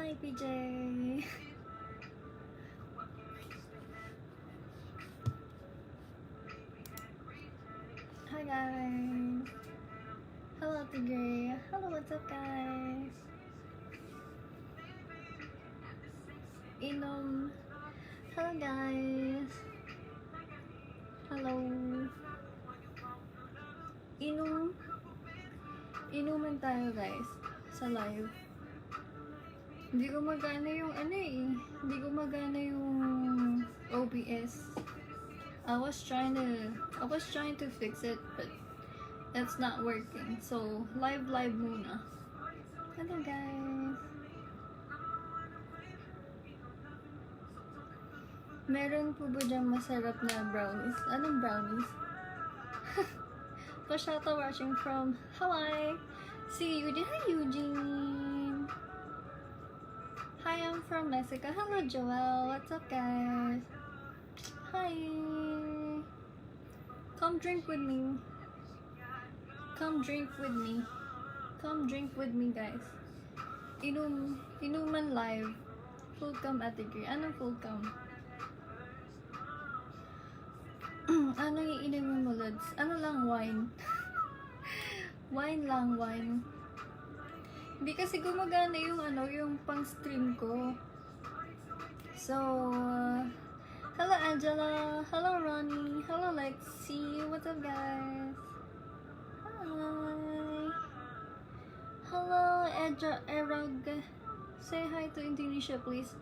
Hi, PJ. Hi, guys. Hello, Tigray. Hello, what's up, guys? Inom. Hello, guys. Hello. Inuman tayo, guys, sa live. Hindi ko magana yung Hindi ko magana yung OBS. I was trying to fix it, but it's not working. So, live muna. Hello, guys. Meron po ba diyang masarap na brownies? Anong brownies? Pashata watching from Hawaii. See you, hi Eugene. Hi, I'm from Mexico. Hello, Joel. What's up, guys? Hi. Come drink with me. Come drink with me. Come drink with me, guys. Inuman live. Full cam at degree. Anong full cam? Ano yung inumin mo, Lods? Ano lang, wine? Wine lang, wine. Hindi kasi gumagana yung yung pang-stream ko. So, hello Angela, hello Ronnie, hello Lexi, what's up guys? Hi. Hello Erog. Say hi to Indonesia, please.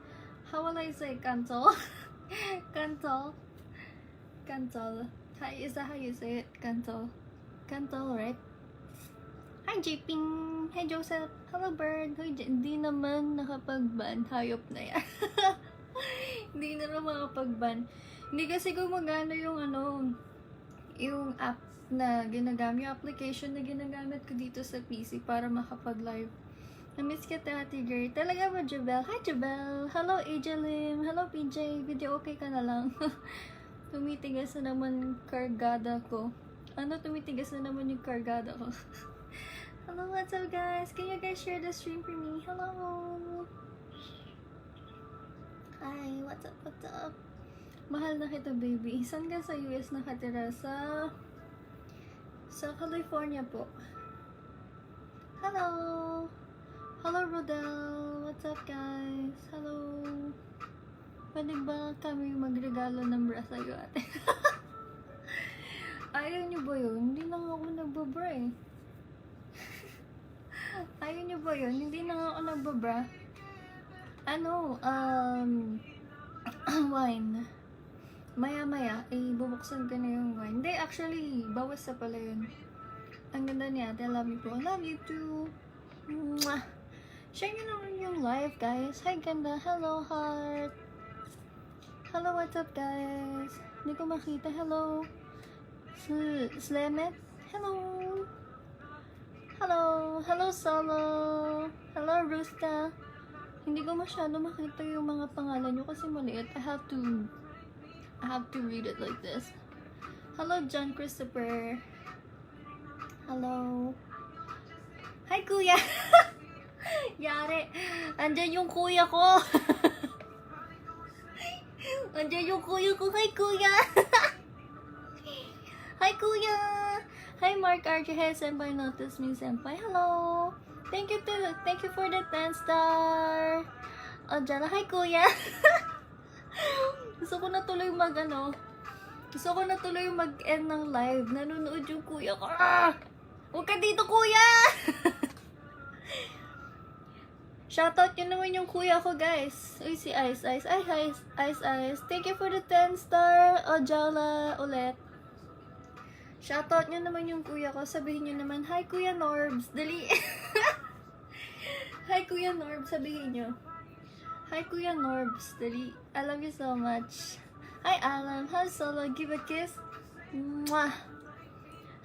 How will I say cancel? Cancel. Cancel. Hi, is that how you say it? Cancel. Cancel, right? Hi, Jping! Hi, Joseph! Hello, Bird! Hoy, hindi naman nakapag-ban. Hayop na yan. Hindi na makapag-ban. Hindi kasi gumagana yung yung app na ginagamit, yung application na ginagamit ko dito sa PC para makapag-live. Na-miss kita, Ate Gray. Talaga ba, Jabel? Hi, Jabel! Hello, Ajalim! Hello, PJ! Video okay ka na lang? Tumitigas na naman kargada ko. Tumitigas na naman yung kargada ko. Hello, what's up guys? Can you guys share the stream for me? Hello! Hi, what's up, what's up? Mahal na kita, baby. Saan ka sa US nakatira? Sa California po. Hello! Hello, Rodel! What's up, guys? Hello! Pwede ba kami magregalo ng bra sa'yo, ate? Ayaw niyo ba yun? Hindi na ako nagbabra eh. Ayaw niyo ba yun? Hindi na ako nagbabra. Wine. Maya-maya, bubuksan ko na yung wine. Hindi, actually, bawas na pala yun. Ang ganda niya, ate. I love you po. I love you too. Mwah! Share nyo naman yung live, guys. Hi, ganda. Hello, heart. Hello, what's up, guys? Hindi ko makita. Hello. Slemet. Hello. Hello. Hello, Solo. Hello, Rusta. Hindi ko masyado makita yung mga pangalan nyo kasi maliit. I have to read it like this. Hello, John Christopher. Hello. Hi, kuya. Yari. Andyan yung kuya ko. Andyan yung kuya ko. Hi, kuya. Hi, kuya. Hi, Mark RJ. Senpai notice me, senpai. Hello. Thank you for the 10 star. Jala. Hi, kuya. Gusto ko na tuloy mag-end ng live. Nanonood yung kuya ko. Huwag ka dito, kuya. Shoutout nyo naman yung kuya ko, guys. Uy, si Ice. Ay, Ice. Thank you for the 10 star. Jala ulit. Shoutout nyo naman yung kuya ko. Sabihin nyo naman, hi, Kuya Norbs. Dali. Hi, Kuya Norbs. Sabihin nyo. Hi, Kuya Norbs. Dali. I love you so much. Hi, Alan. Hi, Solo. Give a kiss. Mwah.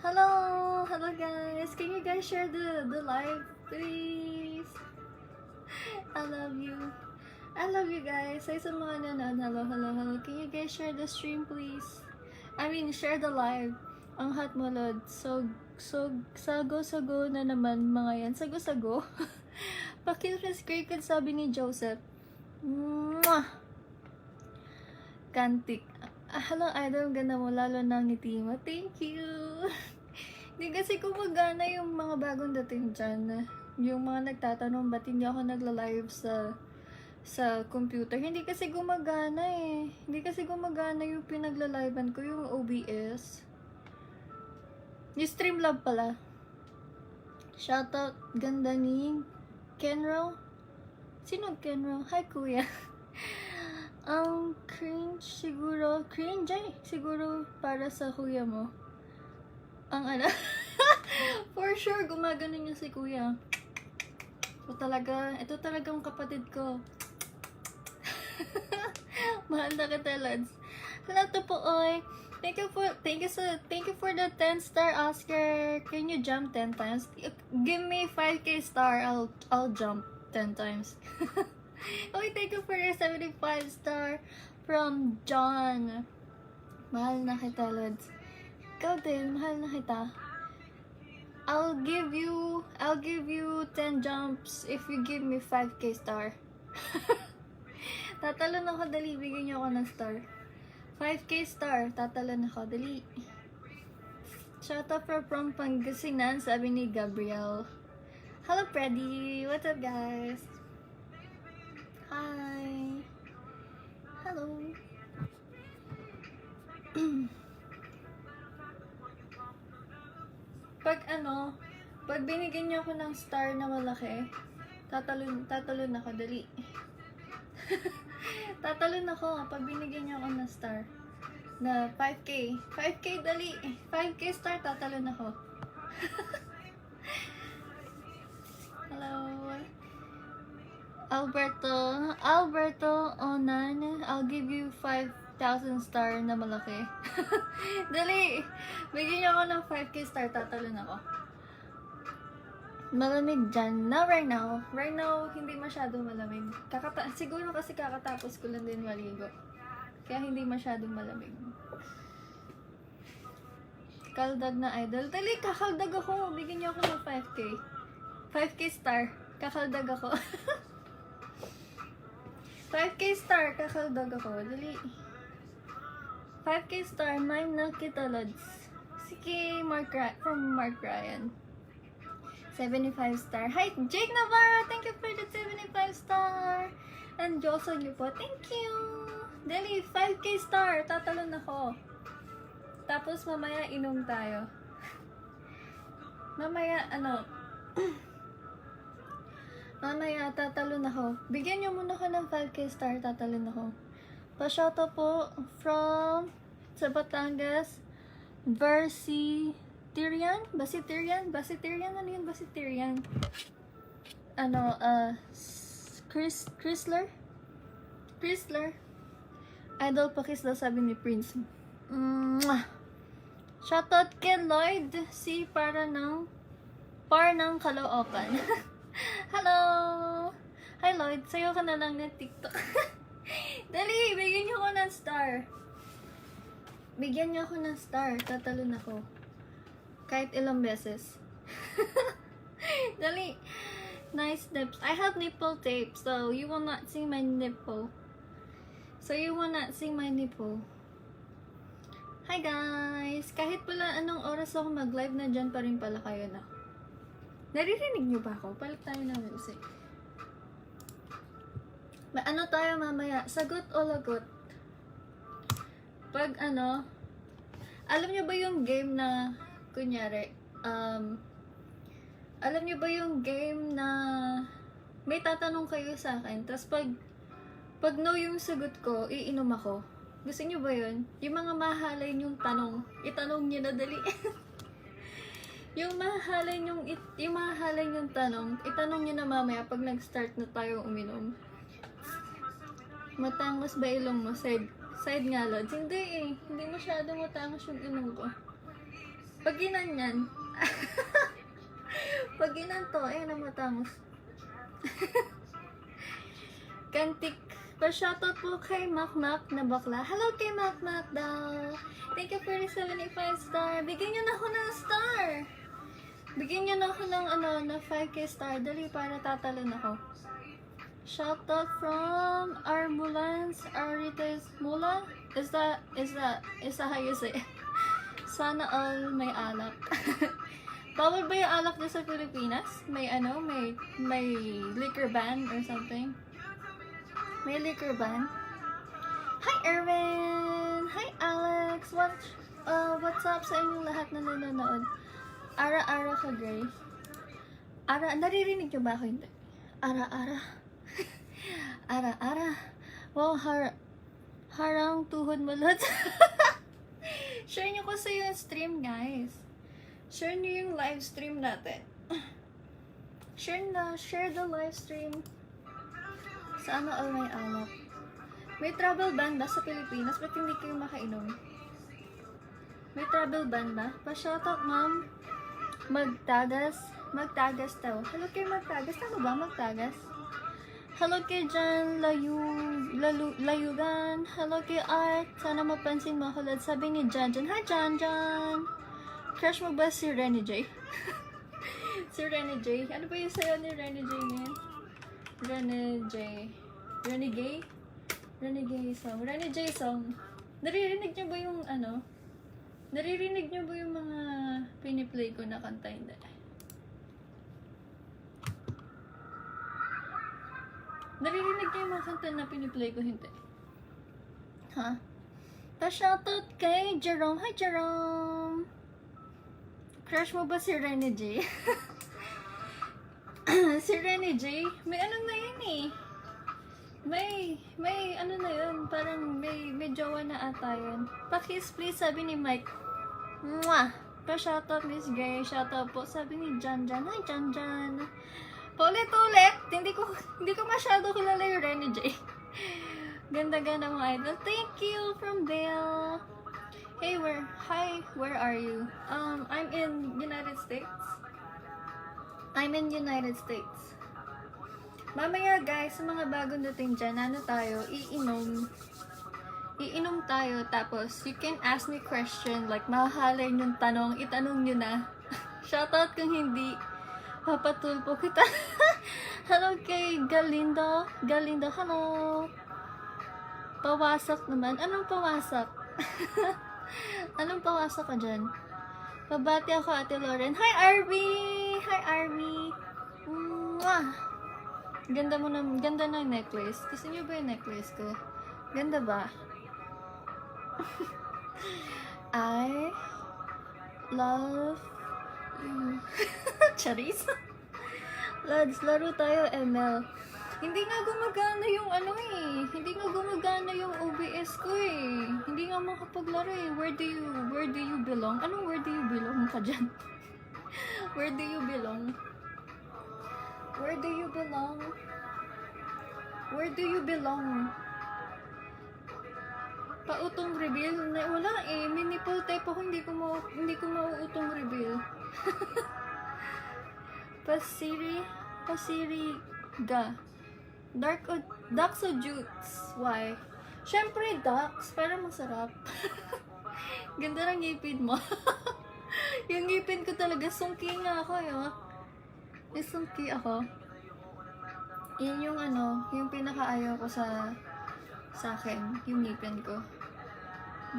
Hello. Hello, guys. Can you guys share the live, please? I love you. I love you guys. Say sa mga nanonood. Hello. Can you guys share the stream, please? I mean, share the live. Ang hot mo, Lod. So sago-sago na naman mga yan. Sago-sago. Pakilres cricket, sabi ni Joseph. Mwah! Kantik. Hello, idol. Ganda mo, lalo na ngiti mo. Thank you! Hindi kasi kumagana yung mga bagong dating dyan. Yung mga nagtatanong, ba't hindi ako nagla-live sa computer? Hindi kasi gumagana eh. Hindi kasi gumagana yung pinagla-livean ko, yung OBS. Yung Streamlab pala. Shoutout, ganda ni Kenro. Sino Kenro? Hi, kuya. Cringe siguro. Cringe ay. Siguro para sa kuya mo. Ang ano? For sure, gumagano niya si kuya. Ito talagang kapatid ko. Mahal na kita, lads. Hello to po, oy. Thank you for the 10-star Oscar. Can you jump 10 times? Give me 5k star. I'll jump 10 times. Okay, thank you for your 75-star from John. Mahal na kita, lads. Ikaw din, mahal na kita. I'll give you 10 jumps if you give me 5k star. Tatalon ako, dali. Bigyan niyo ako ng star. 5k star. Tatalon ako, dali. Shout out from Pangasinan, sabi ni Gabriel. Hello, Freddy. What's up, guys? Hi. Hello. Pag binigyan niyo ako ng star na malaki, tatalon ako, dali. Tatalon ako pag binigyan niyo ako ng star na 5k. 5k, dali. 5k star, tatalon ako. Hello. Alberto Onan, I'll give you 5,000 star na malaki. Dali! Bigyan niyo ako ng 5k star, tatalon ako. Malamig dyan. Right now, hindi masyadong malamig. Siguro kasi kakatapos ko lang din maligo. Kaya hindi masyadong malamig. Kaldag na idol. Dali, kakaldag ako. Bigyan niyo ako ng 5k. 5k star. Kakaldag ako. 5k star, kakaldag ako. Dali. 5k star, mine na kita, lads. Sige, from Mark Ryan. 75 star. Hi, Jake Navarro! Thank you for the 75 star! And Jocelyn niyo po, thank you! Dali, 5k star. Tatalon ako. Tapos mamaya inom tayo. Mamaya, mamaya, tatalon ako. Bigyan niyo muna ako ng 5k star, tatalon ako. Pa-shoutout po from sa Batangas, Basitirian? Ano yun? Basitirian? Chrysler? Idol pakis daw, sabi ni Prince. Mwah! Shoutout kay Lloyd, si par ng Caloocan. Hello! Hi Lloyd, sayo ka na lang ng TikTok. Dali, bigyan niyo ako ng star. Bigyan niyo ako ng star, tatalon ako. Kahit ilang beses. Dali. Nice nips. I have nipple tape, so you will not see my nipple. Hi guys! Kahit pala anong oras ako mag-live, na dyan pa rin pala kayo na. Naririnig niyo ba ako? Palit tayo ng music. Ano tayo mamaya? Sagot o lagot? Pag alam niyo ba yung game na, kunyari, alam niyo ba yung game na may tatanong kayo sa akin, tapos pag no yung sagot ko, iinom ako. Gusto niyo ba yun? Yung mga mahalay yung tanong, itanong niyo na dali. Yung mahalay yung tanong, itanong niyo na mamaya pag nag-start na tayo uminom. Matangos ba ilong mo? Side nga, Lods. Hindi eh. Hindi masyado matangos yung ilong ko. Pag ginanyan. Pag ginan to, na matangos. Kantik. Pa-shoutout po kay Makmak na bakla. Hello kay Makmak daw. Thank you for the 75 star. Bigyan nyo na ako ng star. Bigyan niyo na ako ng na 5k star. Dali para tatalon ako. Shoutout from Armulans Arites Mula. Is that how you say it? Sana all may alak. Bawal ba yung alak dito sa Pilipinas? May liquor ban or something? May liquor ban? Hi Erwin! Hi Alex! What's up sa inyong lahat na nanonood? Ara-ara ka, Gray. Ara, naririnig nyo ba ako? Hindi. Ara-ara. Ara-ara. Wow, harang tuhod mulot. Share nyo kasi yung stream, guys. Share nyo yung live stream natin. Share the live stream. Sana all may alak. May travel ban ba sa Pilipinas? Ba't hindi kayo makainom? May travel ban ba? Pa-shoutout, ma'am. Magtagas daw. Hello kay Magtagas. Tama ba Magtagas? Hello kay Jan Layugan. Hello kay Art. Sana mapansin mo ako. Sabi ni Jan. Hi Jan. Crush mo ba si Renny J? Si Renny J? Ano ba yung sayo ni Renny J ngayon? Renny J song. Naririnig niyo ba yung Naririnig niyo ba yung mga piniplay ko na kanta? Hindi. Naririnig niyo yung mga kanta na piniplay ko? Hindi. Ha? Pa-shoutout kay Jerome. Hi Jerome! Crush mo ba si Renny J? Si Renny J? May ano na yun eh. May ano na yun. Parang may jowa na ata yun. Pa-kiss please, sabi ni Mike. Mwah! Pa-shoutout Miss Gray. Shoutout po. Sabi ni Jan. Hi Jan. Paulit-ulit. Hindi ko masyado kilala yung Renny J. Ganda-ganda mo idol. Thank you from Dale. Hey, where are you? I'm in United States. Mamaya guys, sa mga bagong dating dyan, iinom tayo, tapos you can ask me question, like mahahalin yung tanong, itanong nyo na. Shoutout kung hindi, papatulpo kita. Hello kay Galindo, hello. Pawasak naman, anong pawasak? Anong pawasak ka dyan? Pabati ako Ate Lauren. Hi Arby! Mwah! Ganda ng necklace. Gusto niyo ba yung necklace ko? Ganda ba? I love you. Charis? Lads, laro tayo ML. Hindi nga gumagana yung Hindi nga gumagana yung OBS ko eh. Hindi nga makapaglaro eh. Where do you belong? Anong where do you belong ka dyan? Where do you belong? Where do you belong? Where do you belong? Pautong reveal? Wala eh. May nipple type ako. Hindi ko mauutong reveal. Pasiri ga. Ducks o jutes? Why? Syempre ducks. Para masarap. Ganda ng ngipin mo. Yung ngipin ko talaga. Sungki nga ako yun. May sungki ako. Yun yung yung pinakaayaw ko sa akin. Yung ngipin ko.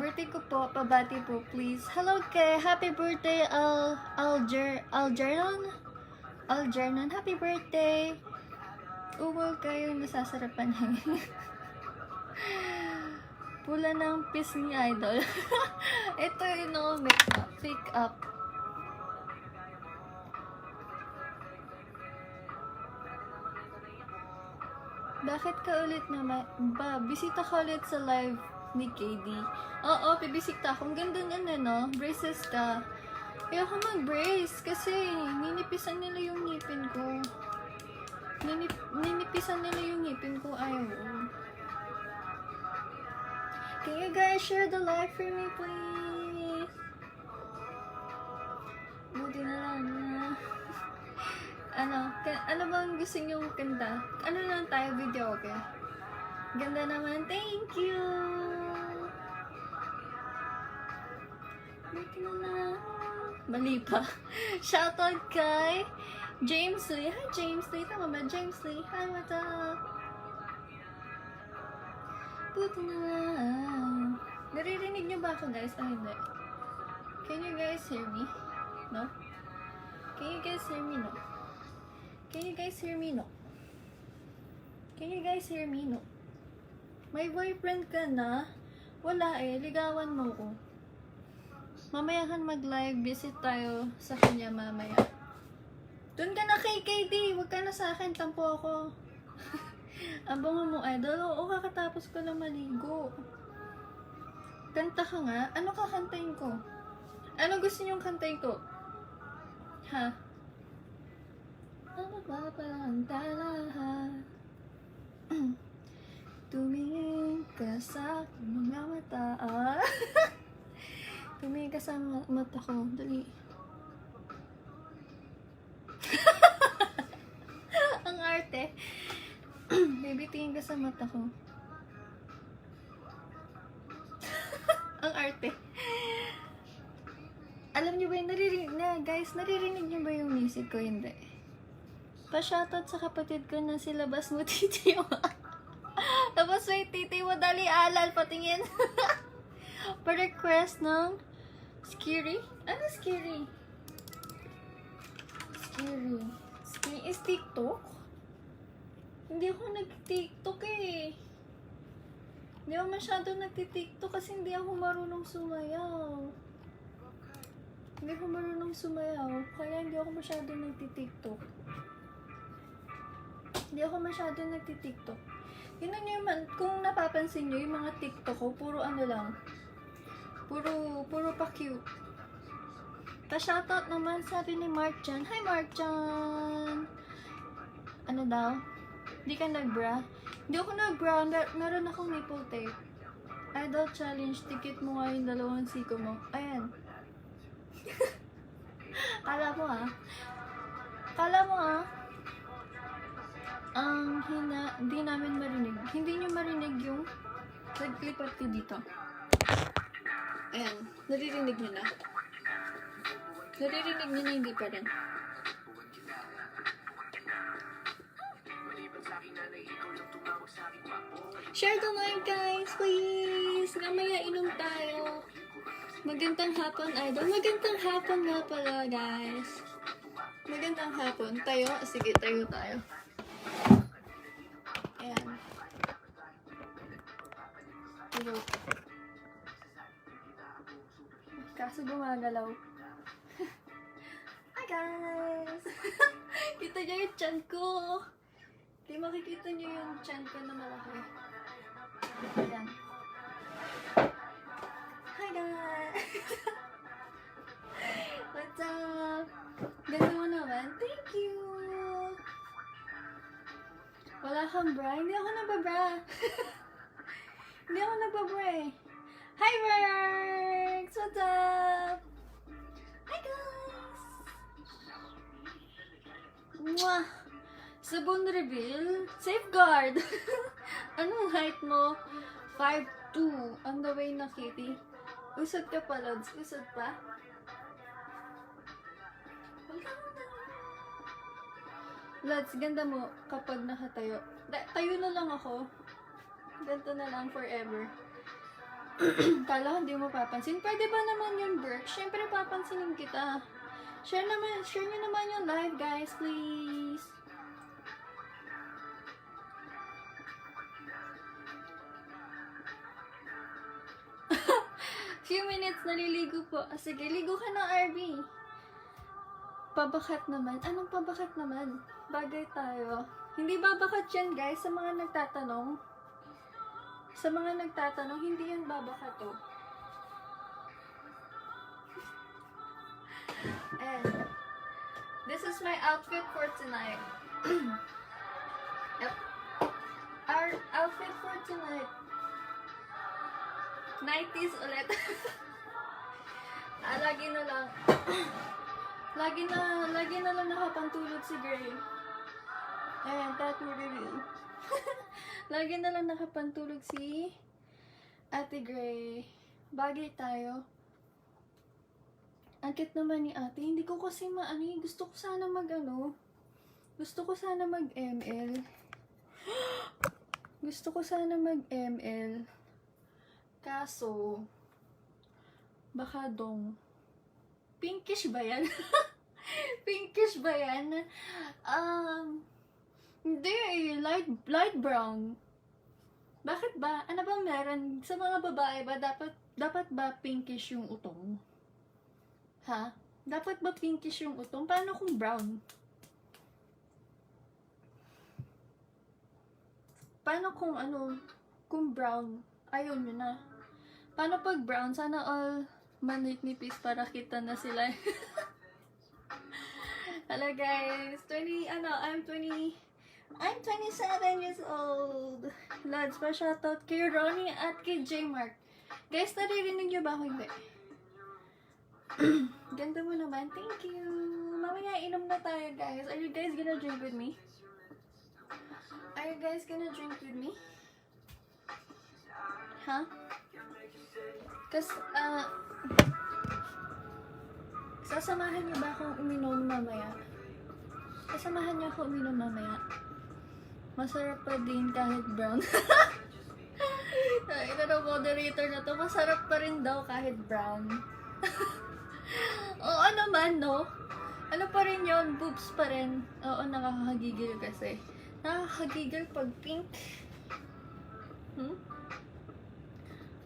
Birthday ko po. Pabati po please. Hello kay. Happy birthday Algernon. Happy birthday. Umul kayo nasasarapan niya. Pula ng piss ni Idol. Ito yung makeup. Fake up. Bakit ka ulit naman? Bisita ka ulit sa live ni KD. Oo, bibisita ako. Ang ganda nga braces ka. Kaya ako mag-brace kasi ninipisan nila yung ngipin ko. Ninipisan nila yung ngipin ko. Ayaw. Can you guys share the live for me, please? Buti na lang na. Ano bang gusto niyong kanta? Ano lang tayo, video, okay? Ganda naman. Thank you! Buti na lang. Mali pa. Shoutout kay James Lee. Hi, James Lee. Tama ba? James Lee. Hi, what's up? Buti na lang. Naririnig niyo ba ako, guys? Ay, hindi. Can you guys hear me? No? Can you guys hear me? No? Can you guys hear me? No? Can you guys hear me? No? May boyfriend ka na? Wala eh. Ligawan mo ko. Mamaya kan mag-live. Visit tayo sa kanya mamaya. Doon ka na kay KD. Huwag ka na sa akin. Tampo ako. Abangan mo, idol. Oo, kakatapos ko na maligo. Kanta ka nga. Ano kakantayin ko? Ano gusto niyong kantayin ko? Ha? Ano ba palang lahat? Tumingin ka sa mga mata. Tumingin ka sa mata ko. Dali. Ang arte. Baby, tingin ka sa mata ko. Ang arte. Alam niyo ba yung guys, naririnig niyo ba yung music ko? Hindi. Pa-shoutout sa kapatid ko na si Labas mo, titi mo. Tapos may titi mo, dali alal, patingin. Pa-request ng Scary? Ano Scary? Scary. Scary is TikTok? Hindi ako nag-TikTok eh. Hindi ako masyado nag-TikTok kasi hindi ako marunong sumayaw. Hindi ako marunong sumayaw, kaya hindi ako masyado nag-TikTok. Hindi ako masyado nag-TikTok. Yun nyo man, kung napapansin nyo, yung mga TikTok ko, puro ano lang. Puro pa cute. Pa-shoutout naman, sabi ni Marchan. Hi Marchan! Ano daw? Hindi ka nag-bra? Hindi ako nag-bra. Meron akong nipple tape. Idol challenge. Tikit mo nga yung dalawang siko mo. Ayan. Kala mo hindi namin marinig. Hindi nyo marinig yung naglipat ko dito. Ayan. Naririnig nyo na. Naririnig nyo na hindi pa rin. Share the live guys, please! Mamaya inom tayo. Magandang hapon, idol. Magandang hapon nga pala, guys. Magandang hapon. Tayo? Sige, tayo. Ayan. Tayo. Kaso gumagalaw. Hi, guys! Kita niyo yung chan ko. Di makikita niyo yung chan ko na malaki. Ayan. Hi guys! What's up? Ganda mo naman. Thank you! Wala kang bra? Hindi ako nababra. Hindi ako nababra eh. Hi Rex! What's up? Hi guys! Mwah! Sabon reveal? Safeguard! Anong height mo? 5'2". On the way na, Kitty. Usod ka pa, Lods. Usod pa? Lods, ganda mo kapag nakatayo. Tayo na lang ako. Ganto na lang forever. Kala ko hindi mo papansin. Pwede ba naman yung Berk? Siyempre papansinin kita. Share nyo naman yung live, guys, please. Few minutes, naliligo po. Sige, ligo ka ng RV. Pabakat naman. Anong pabakat naman? Bagay tayo. Hindi babakat yan, guys, sa mga nagtatanong. Sa mga nagtatanong, hindi yan babakat to. And this is my outfit for tonight. Yep. Our outfit for tonight. 90s ulit. Lagi na lang nakapantulog si Gray. Ayan, tattoo review. Lagi na lang nakapantulog si Ate Gray. Bagay tayo. Ang cute naman ni ate. Hindi ko kasi gusto ko sana gusto ko sana mag-ML. Gusto ko sana mag-ML. Kaso, baka dong. Pinkish ba yan? Pinkish ba yan? Hindi eh. Light brown. Bakit ba? Ano ba meron? Sa mga babae ba, dapat ba pinkish yung utong? Ha? Dapat ba pinkish yung utong? Paano kung brown? Paano kung kung brown? Ayaw nyo na. Paano pag brown? Sana all manipis para kita na sila. Hello guys. I'm 27 years old. Lads, pa shoutout kay Ronnie at kay J Mark. Guys, naririnig nyo ba ako? Hindi. Ganda mo naman. Thank you. Mamaya inom na tayo, guys. Are you guys gonna drink with me? Are you guys gonna drink with me? Huh? Kasi, sasamahan niyo ba akong uminom mamaya? Sasamahan niyo ako uminom mamaya? Masarap pa din kahit brown. Ito na moderator na to. Masarap pa rin daw kahit brown. Oo naman, no? Ano pa rin yun? Boobs pa rin. Oo, nakakagigil kasi. Nakakagigil pag pink.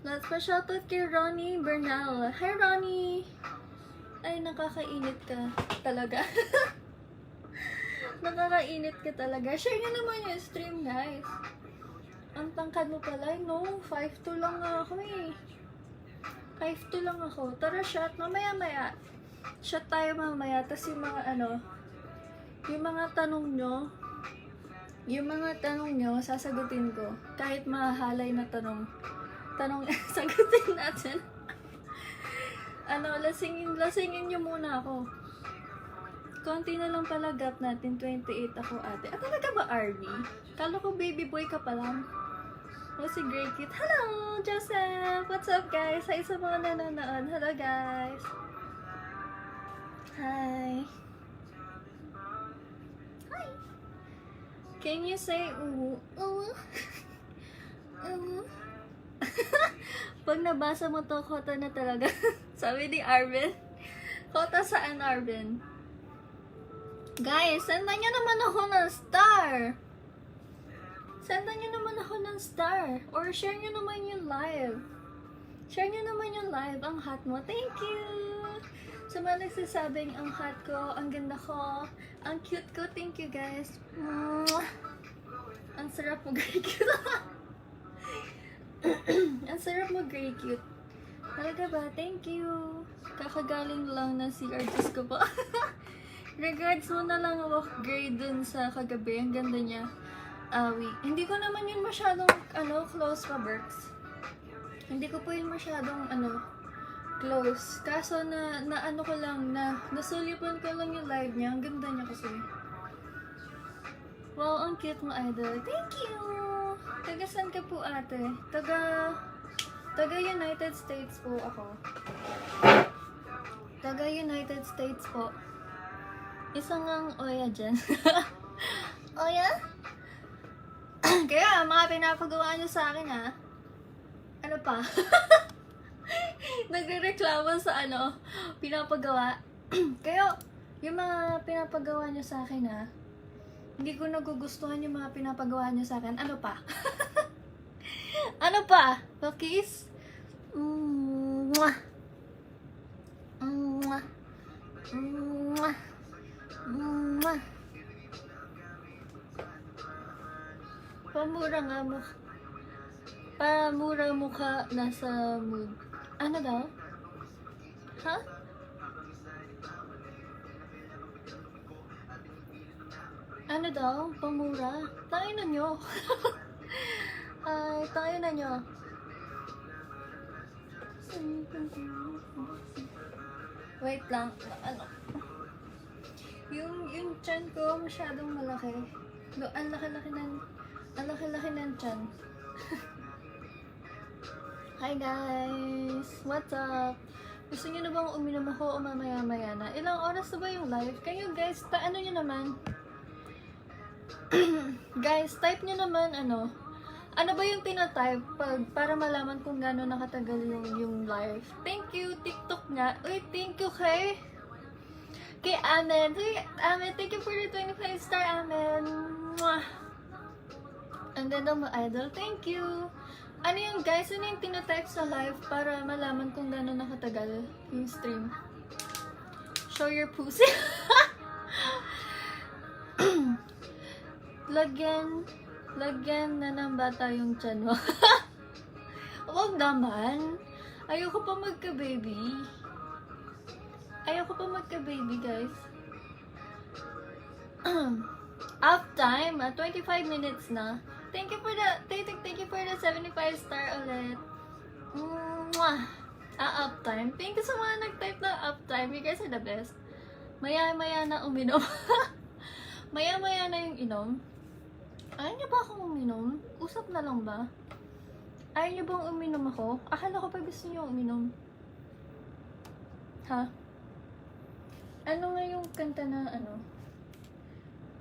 Let's pa shoutout kay Ronnie Bernal. Hi, Ronnie! Ay, nakakainit ka talaga. Nakakainit ka talaga. Share nyo naman yung stream, guys. Ang tangkad mo pala. No, 5'2" lang ako eh. 5'2" lang ako. Tara, shot. Mamaya-maya. Shot tayo mamaya. Tapos yung mga yung mga tanong nyo, sasagutin ko. Kahit mahalay na tanong, sagutin natin. Lasingin nyo muna ako. Konti na lang pala gap natin. 28 ako, ate. Ah, talaga ba, RB? Kala ko baby boy ka pa lang. O, si Grey Kit. Hello, Joseph! What's up, guys? Hi sa mga nanonood. Hello, guys. Hi. Hi. Can you say uwu? Uwu? Uwu? Pag nabasa mo to, kota na talaga. Sabi ni Arvin. Kota saan, Arvin? Guys, sendan nyo naman ako ng star. Sendan nyo naman ako ng star. Or share nyo naman yung live. Share nyo naman yung live. Ang hot mo. Thank you! Sa mga nagsasabing ang hot ko, ang ganda ko, ang cute ko. Thank you, guys. Mwah! Ang sarap mo, Grey Cute. Ang sarap mo, Grey Cute. Talaga ba? Thank you. Kakagaling lang ng CR ko po. Regards mo na lang ako, Grey, dun sa kagabi. Ang ganda niya. Hindi ko naman yun masyadong, close pa, Berks. Hindi ko po yun masyadong, close. Kaso ko lang, nasulipan ko lang yung live niya. Ang ganda niya kasi. Wow, ang cute mo, idol. Thank you! Taga saan ka po, ate? Taga United States po ako. Taga United States po. Isang ang Oya dyan. Oya? Kaya, mga pinapagawa nyo sa akin, ha? Ano pa? Nagre-reklamo sa pinapagawa. Kaya, yung mga pinapagawa nyo sa akin, ha? Hindi ko nagugustuhan yung mga pinapagawa nyo sa akin. Ano pa? Ano pa? Pakis? Mwah! Mwah! Mwah! Mwah! Pamura mukha nasa mood. Ano daw? Ha? Ano daw? Pamura? Tayo na nyo. Ay, tayo na nyo. Wait lang. Yung chan ko masyadong malaki. Ang laki-laki ng chan. Hi guys! What's up? Gusto niyo na bang uminom ako o mamaya-maya na? Ilang oras na ba yung live? Kayo guys, ano nyo naman? Guys, type nyo naman ano ba yung tinatype para malaman kung gano'n nakatagal yung live. Thank you, TikTok nga. Uy, thank you kay Amen. Uy, Amen, thank you for the 25-star, Amen. Mwah! Ang ganda mo, idol. Thank you. Ano yung guys, ano yung tinatype sa live para malaman kung gano'n nakatagal yung stream? Show your pussy. Lagyan na ng bata yung tiyan mo. Huwag naman. Ayoko pa magka-baby. Guys. Off time. 25 minutes na. Thank you for the 75-star ulit. Mwah! Up time. Thank you sa mga nag-type na up time. You guys are the best. Maya-maya na uminom. Maya-maya na yung inom. Ayaw niyo ba akong uminom? Usap na lang ba? Ayaw niyo bang uminom ako? Akala ko pa gusto niyo uminom. Ha? Ano nga yung kanta na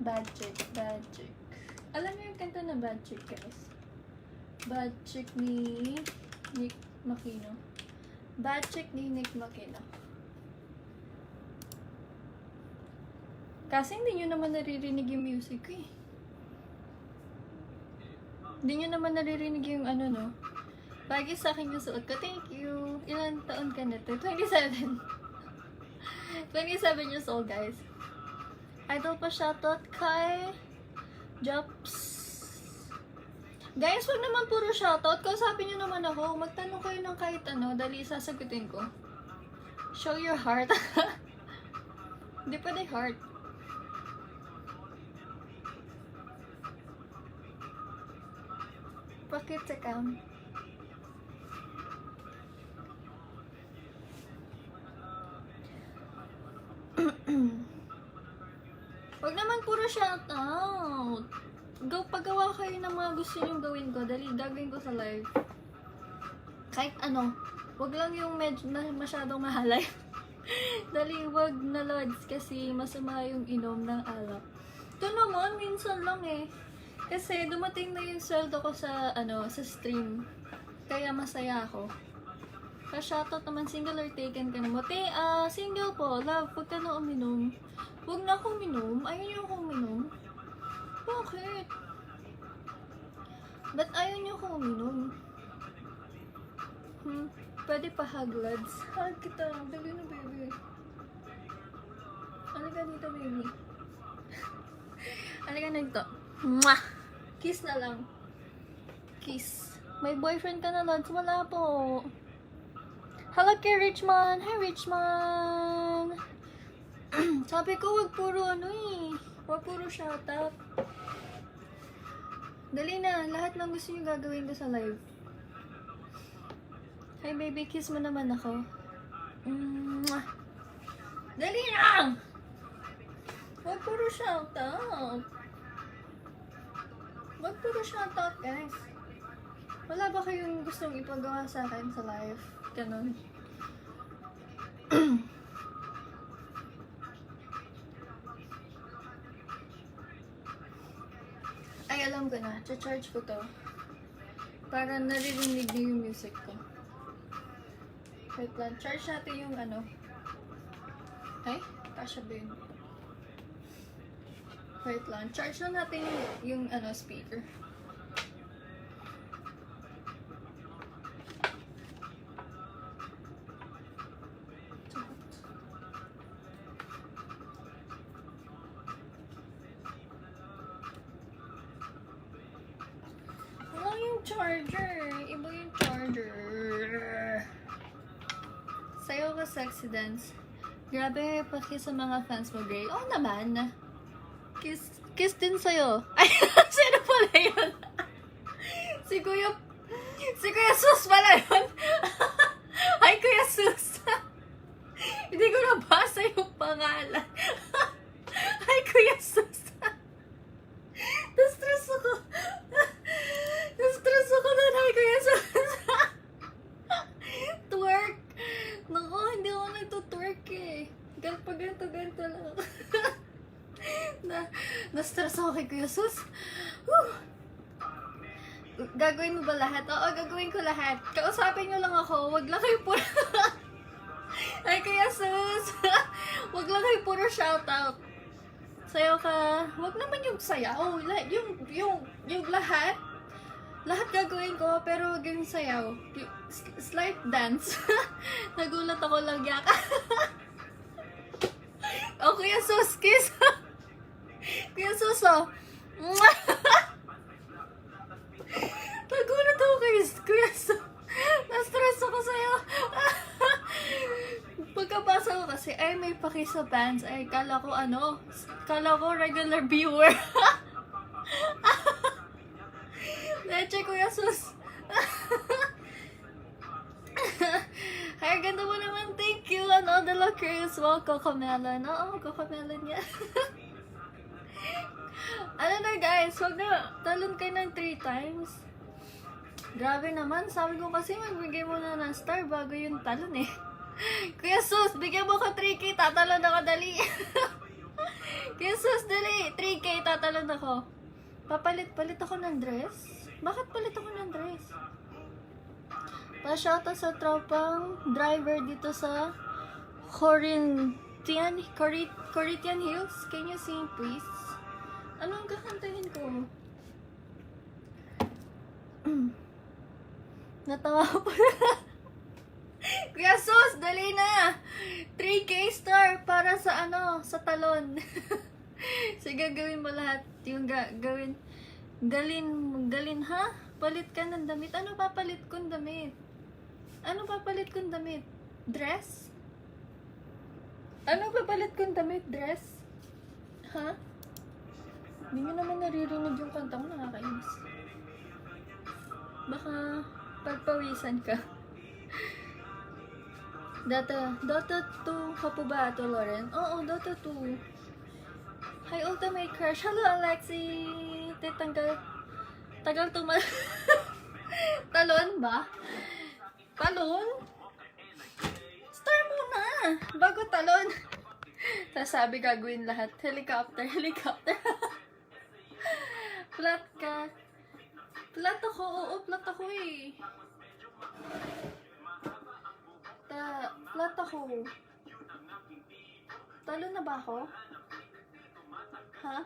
Bad Chick. Alam niyo yung kanta na Bad Chick, guys? Bad Chick ni Nick Makino. Bad Chick ni Nick Makino. Kasi hindi nyo naman naririnig yung music ko eh. Hindi nyo naman naririnig yung no? Bagay sa akin yung suot ko. Thank you. Ilan taon ka na to? 27. 27 years old, guys. Idol pa shoutout kay Jops. Guys, wag naman puro shoutout. Kausapin nyo naman ako. Magtanong kayo ng kahit dali sasagutin ko. Show your heart. Hindi pa day heart. Pocket account. Wag naman puro shoutout. Paggawa kayo ng mga gusto nyong gawin ko. Dali, gagawin ko sa live. Kahit wag lang yung masyadong mahalay. Dali, wag na lods kasi masama yung inom ng alak. Ito naman, minsan lang eh. Kasi dumating na yung sweldo ko sa sa stream. Kaya masaya ako. Pa-shoutout naman, single or taken ka na mo. Single po, love, huwag ka na uminom. Huwag na akong uminom. Ayaw niyo akong uminom. Bakit? Ba't ayaw niyo akong uminom? Pwede pa hug, lads. Hug kita. Dali na, baby. Halika dito, baby. Halika na dito. Mwah! Kiss na lang. Kiss. May boyfriend ka na, lads. Wala po. Hello kay Richmond. Hi, Richmond. Sabi ko, wag puro wag puro shoutout. Dali na. Lahat ng gusto nyo gagawin ko sa live. Hi, baby. Kiss mo naman ako. Mwah! Dali na! Wag puro shoutout. Wag puro shoutout, guys. Wala ba kayong gustong ipagawa sa akin sa live? Ganon. Ay, alam ko na. Cha-charge ko to. Para naririnig niyo yung music ko. Wait lang. Charge natin yung Ay, kasha ba yun? Wait lang. Charge na natin yung speaker. Wala yung charger. Iba yung charger. Sayo ka sexy dance. Grabe, paki sa mga fans mo, Gray. Oo naman. Kiss din sa'yo. Ay, sino pala yun? Si Kuya Sus pala yun. Ay, Kuya Sus. Hindi ko nabasa yung pangalan. Ay, Kuya Sus. Na-stress ako. Na-stress ako doon. Ay, Kuya Sus. Twerk. Naku, ako kay Kuya Sus. Whew. Gagawin mo ba lahat? Oo, gagawin ko lahat. Kausapin nyo lang ako. Wag lang kayo puro... Ay, Kuya Sus! Wag lang kayo puro shoutout. Sayaw ka. Wag naman yung sayaw. Yung lahat. Lahat gagawin ko, pero wag yung sayaw. Slight dance. Nagulat ako lang yaka. Oh, Kuya Sus, kiss. Kuya Sus, oh. Nagulat ako kay Kuya Sus. Na-stress ako sa'yo. Pagkabasa ko kasi, ay may paki sa pants. Ay, kala ko regular viewer. Leche, Kuya Sus. Ay, ganda mo naman. Thank you. And all the lockers. Wow, Cocomelon. Oo, Cocomelon yan. Ano na guys, wag na. Talon kayo ng 3 times. Grabe naman. Sabi ko kasi magbigay mo na ng star bago yung talon eh. Kuya Sus, bigyan mo ko 3K. Tatalon ako, dali. Kuya Sus, dali. 3K, tatalon ako. Papalit ako ng dress? Bakit palit ako ng dress? Pa-shoutout sa tropang driver dito sa Corinthian Hills. Can you sing please? Anong kakantahin ko? Natawa ko. Kuya Sus, dali na! 3K star para sa sa talon. Sige, gawin mo lahat. Yung gawin. Galin ha? Palit ka ng damit. Ano papalit kong damit? Dress? Ano papalit kong damit? Dress? Ha? Hindi nyo naman naririnig yung kanta mo. Nakakainis. Baka pagpawisan ka. Dota 2 ka po ba ito, Lauren? Oo, Dota 2. Hi, Ultimate Crush. Hello, Alexi. Tagal Talon ba? Talon? Star muna. Bago talon. Tapos sabi gagawin lahat. Helicopter. Flat ka. Flat ako. Oo, flat ako eh. Flat ako. Talon na ba ako? Ha?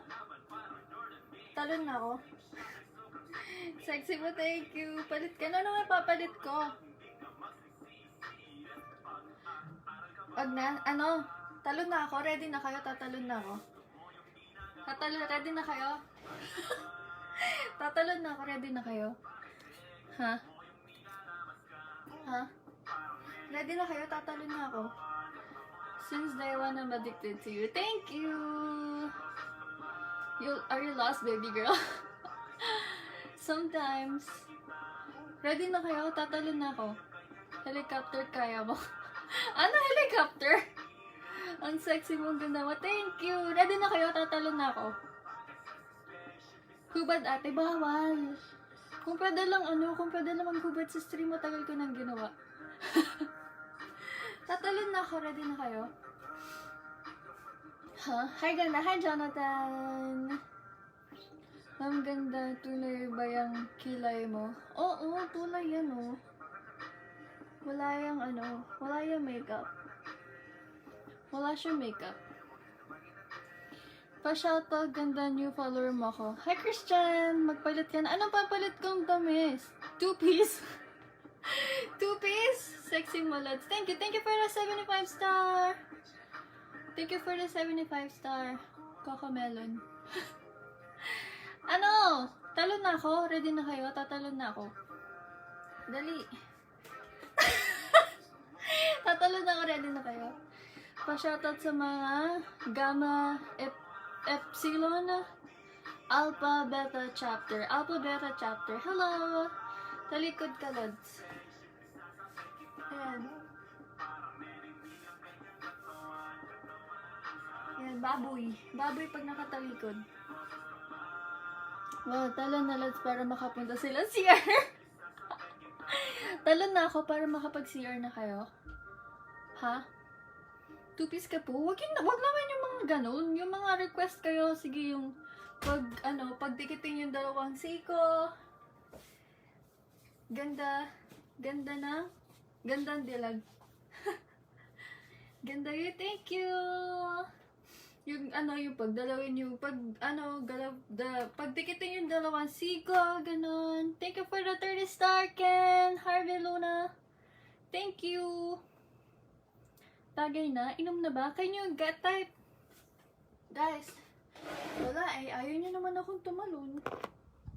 Talon na ako? Sexy mo, thank you. Palit ka na. Ano nga papalit ko? Wag na. Talon na ako. Ready na kayo? Tatalon na ako. Ready na kayo? Tatalon na ako. Ready na kayo? Ha? Ready na kayo? Tatalon na ako. Since day one, I'm addicted to you. Thank you! Are you lost, baby girl? Sometimes. Ready na kayo? Tatalon na ako. Helicopter, kaya mo. Ano helicopter? Ang sexy mong ginawa. Thank you! Ready na kayo? Tatalon na ako. Hubad ate, bawal. Kung pwede lang maghubad sa stream, matagal ko nang ginawa. Tatalon na ako. Ready na kayo? Hi, ganda. Hi, Jonathan. Ang ganda. Tunay ba yung kilay mo? Oo, tunay yan, oh. Wala yung makeup. Wala siyang makeup. Pa-shoutout, ganda, new follower mo ako. Hi, Christian! Magpalit ka na. Anong papalit kong damis? 2-piece? 2-piece? Sexy malods. Thank you for the 75 star! Thank you for the 75 star. Cocomelon. Talon na ako? Ready na kayo? Tatalon na ako. Dali. Tatalon na ako. Ready na kayo? Pa-shoutout sa mga Gamma, Epsilon, Alpha, Beta chapter. Hello! Talikod ka, lods. Ayan. Ayan, baboy. Baboy pag nakatalikod. Wow, talon na, lods, para makapunta sila CR. Talon na ako para makapag-CR na kayo. Ha? 2-piece ka po? Wag naman yung mga ganun. Yung mga request kayo, sige yung Pag dikitin yung dalawang siko. Ganda ang dilag. Ganda yun, thank you! Yung pagdalawin yung, pagdikitin yung dalawang siko, ganon. Thank you for the 30 star, Ken! Harvey Luna! Thank you! Tagay na? Inom na ba? Can you get type? Guys, wala eh. Ayaw niya naman akong tumalon.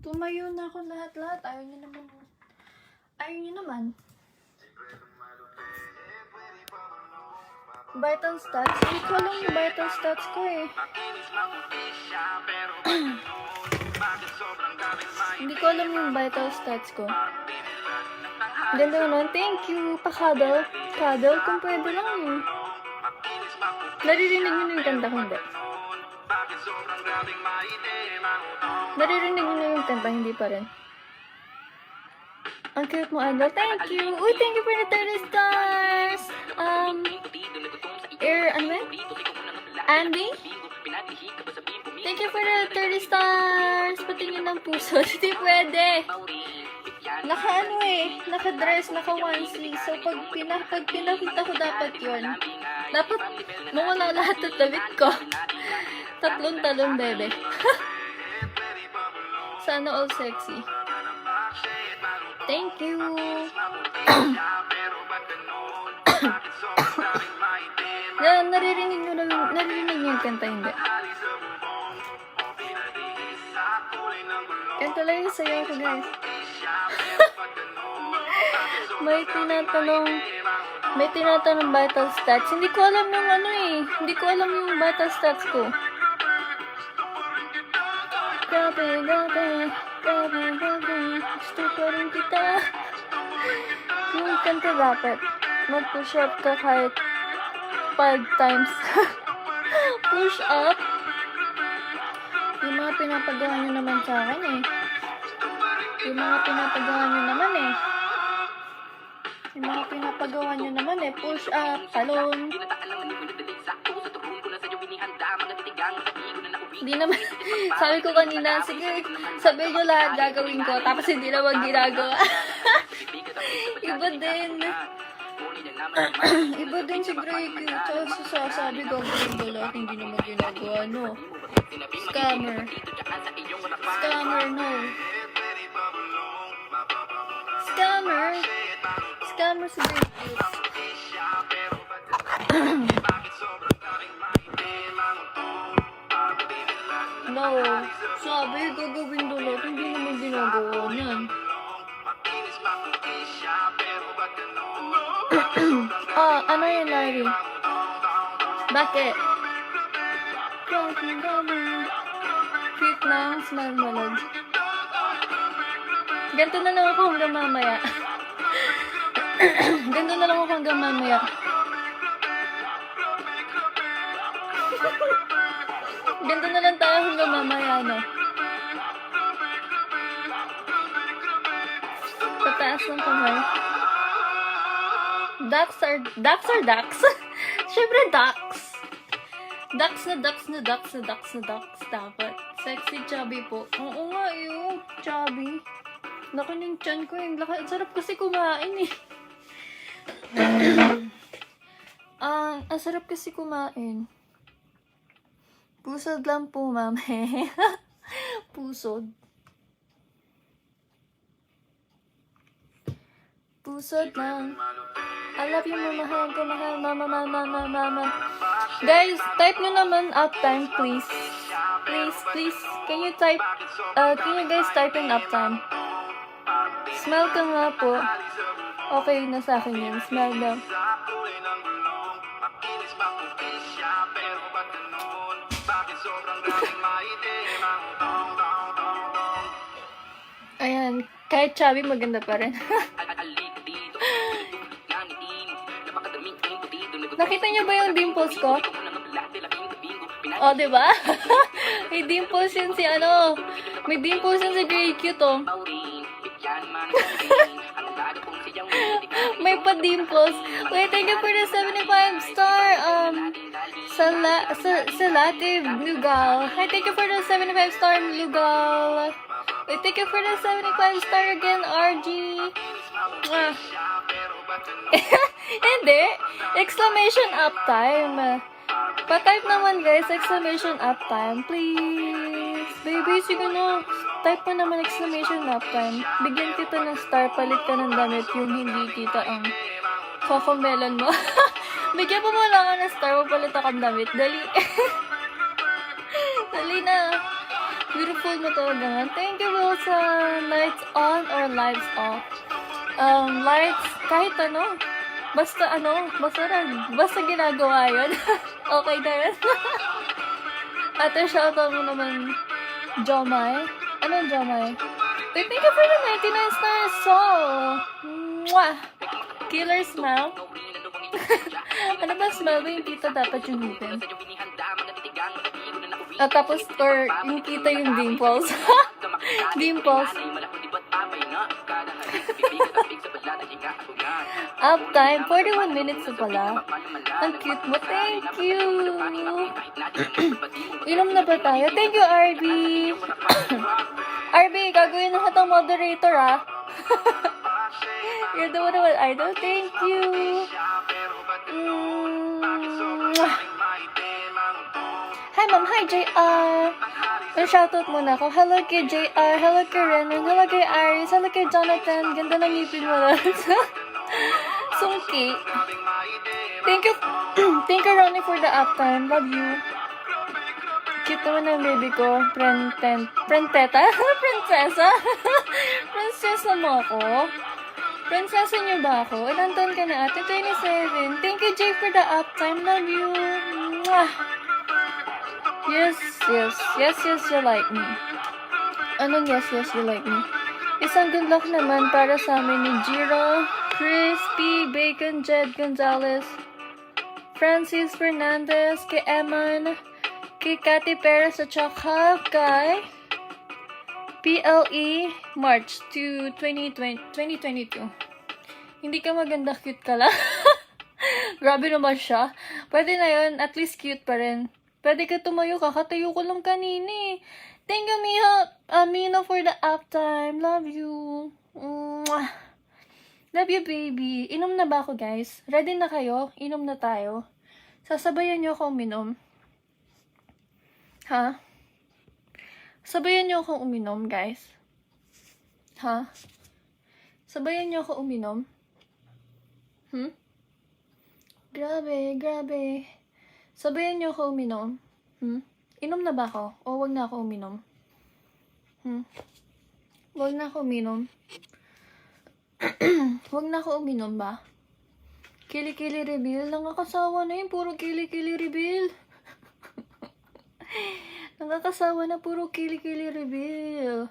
Tumayo na ako lahat-lahat. Ayaw niya naman. Vital stats? Hindi ko alam yung vital stats ko eh. Hindi ko alam yung vital stats ko. Ganda naman. Thank you. Pa-cuddle. Cuddle? Kung pwede lang yun. Naririnig nyo na yung kanta ko, hindi. Naririnig nyo na yung kanta, hindi pa rin. Ang cute mo, Idol. Thank you! Uy, thank you for the 30 stars! Ano ba? Andy? Thank you for the 30 stars! Patingin ng puso. Hindi pwede! Naka-dress, naka-onesie. So, pag pinakita ko dapat yun. Dapat mawala lahat ng damit ko. Tatlong talon, bebe. Sana all sexy. Thank you! Naririnig nyo yung kanta, hindi. Kanta lang yung sayaw ko, guys. May tinatanong vital stats. Hindi ko alam yung Hindi ko alam yung vital stats ko. Grabe. Gusto pa rin kita. Yung kanta dapat. Mag-push up ka kahit 5 times. Push up. Yung mga pinapagawa nyo naman sa akin eh. Yung mga pinapagawa nyo naman eh. Push up, talon. Hindi naman. Sabi ko kanina, sige, sabi nyo lahat gagawin ko. Tapos hindi naman ginagawa. Iba din. Iba din si Greg. Tapos sabi gagawin ko lahat. Hindi naman ginagawa, no? Scammer. Scammer, no. Scammer si Greg. No. Sabi, gagawin ko lahat. Hindi naman ginagawa niyan. Ano yun, Larry? Bakit? Cute lang, smile malad. Ganto na lang ako hanggang mamaya. Ganto na lang tayo hanggang mamaya, no? Pataas ng kamay. Ducks are ducks? Siyempre ducks. Ducks dapat. Sexy chubby po. Oo nga yun. Chubby. Laki ng tiyan ko yung laki. Ang sarap kasi kumain eh. Ang sarap kasi kumain. Pusod lang po, mame. Pusod. Pusod lang. I love you, mahal ko, mahal. Mama. Guys, type nyo naman uptime, please. Please. Can you guys type in uptime? Smell ka nga po. Okay na sa akin yun. Smell daw. Ayan. Kahit chubby, maganda pa rin. Nakita niyo ba yung dimples ko? O, diba? May dimples yun si May dimples yun si Grey Cute, oh. May pa-dimples. Wait, thank you for the 75 star. Salative Lugal. Hi, thank you for the 75 star, Lugal. Wait, thank you for the 75 star again, RG. Hindi. Exclamation up time. Pa-type naman guys, exclamation up time, please. Baby, sige na. Type pa naman exclamation up time. Bigyan kita ng star, palit ka ng damit yung hindi kita ang kokomelon mo. Bigyan pa mo lang ako ng star, papalit ako ng damit. Dali. Dali na. Beautiful mo talaga nga. Thank you, Wilson. Lights on or lights off? Lights, kahit ano. Basta ginagawa yun. Okay na yun. Ate, shoutout mo naman, Jomai. Anong Jomai? Wait, thank you for the 99 stars. So, mwah! Killer smell. Ano ba smell ba yung kita dapat yung ngipin? Tapos, or yung kita yung dimples. Dimples. Uptime, 41 minutes na pala. Ang cute mo. Thank you. Inom na ba tayo? Thank you, RB. RB, gagawin na kitang moderator, ah. You're the one with idol. Thank you. Hi, Ma'am. Hi, JR. Shoutout muna ako. Hello kay JR. Hello kay Renan. Hello kay Aris. Hello kay Jonathan. Ganda ng ngipin mo lang. Sungki. Thank you. Thank you, Ronnie, for the uptime. Love you. Cute naman ang baby ko. Prinsesa? Prinsesa mo ako? Prinsesa niyo ba ako? Ilan taon ka na ate? 27. Thank you, Jay, for the uptime. Love you. Mwah. Yes, you like me. Anong yes, you like me? Isang good luck naman para sa amin ni Jiro, Crispy, Bacon, Jed Gonzalez, Francis Fernandez, kay Eman, kay Cathy Perez at saka kay PLE March to 2022. Hindi ka maganda, cute ka lang. Grabe naman siya. Pwede na yun, at least cute pa rin. Pwede ka tumayo, kakatayo ko lang kanina eh. Thank you, Mino, for the uptime. Love you. Mwah. Love you, baby. Inom na ba ako, guys? Ready na kayo? Inom na tayo. Sasabayan niyo ako uminom. Ha? Sabayan niyo ako uminom, guys. Ha? Sabayan niyo ako uminom? Grabe. Sabayan niyo ako uminom? Inom na ba ako? O wag na ako uminom? Wag na ako uminom? Wag na ako uminom ba? Kili-kili reveal? Nakakasawa na yun. Puro kili-kili reveal. Nakakasawa na. Puro kili-kili reveal.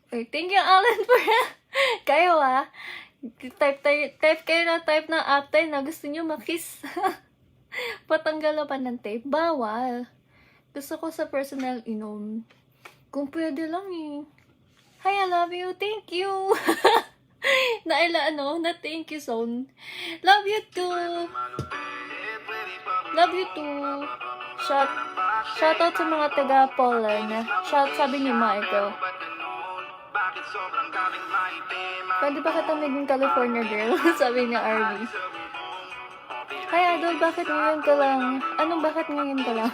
Wait, thank you, Alan, for kayo type kayo na type ng uptime na gusto nyo makiss. Patanggal pa ng tape. Bawal. Gusto ko sa personal inom. Kung pwede lang eh. Hi, I love you. Thank you. Na thank you zone. Love you too. Love you too. Shout out sa mga taga Poland. Sabi ni Michael. Pwede ba kita maging California girl? Sabi niya RV. Hi, Adol, bakit ngayon ka lang? Anong bakit ngayon ka lang?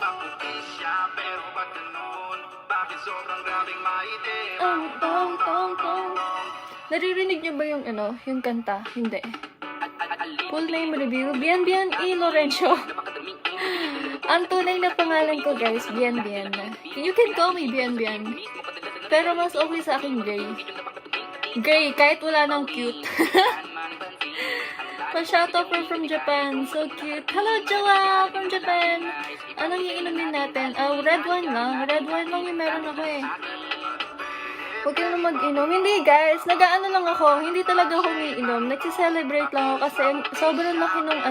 Naririnig niyo ba yung yung kanta? Hindi. Full name review, Bien E. Lorenzo. Ang tunay na pangalan ko, guys, Bien. You can call me Bien. Pero mas okay sa akin Gray. Gray, kahit wala nang cute. Pa-shoutout from Japan. So cute. Hello, Joa from Japan. Anong iinumin natin? Red wine lang. Red wine lang yung meron ako eh. Huwag kayo na mag-inom. Hindi guys, nag-ano lang ako. Hindi talaga ako umiinom. Nagsi-celebrate lang ako kasi sobrang laki ng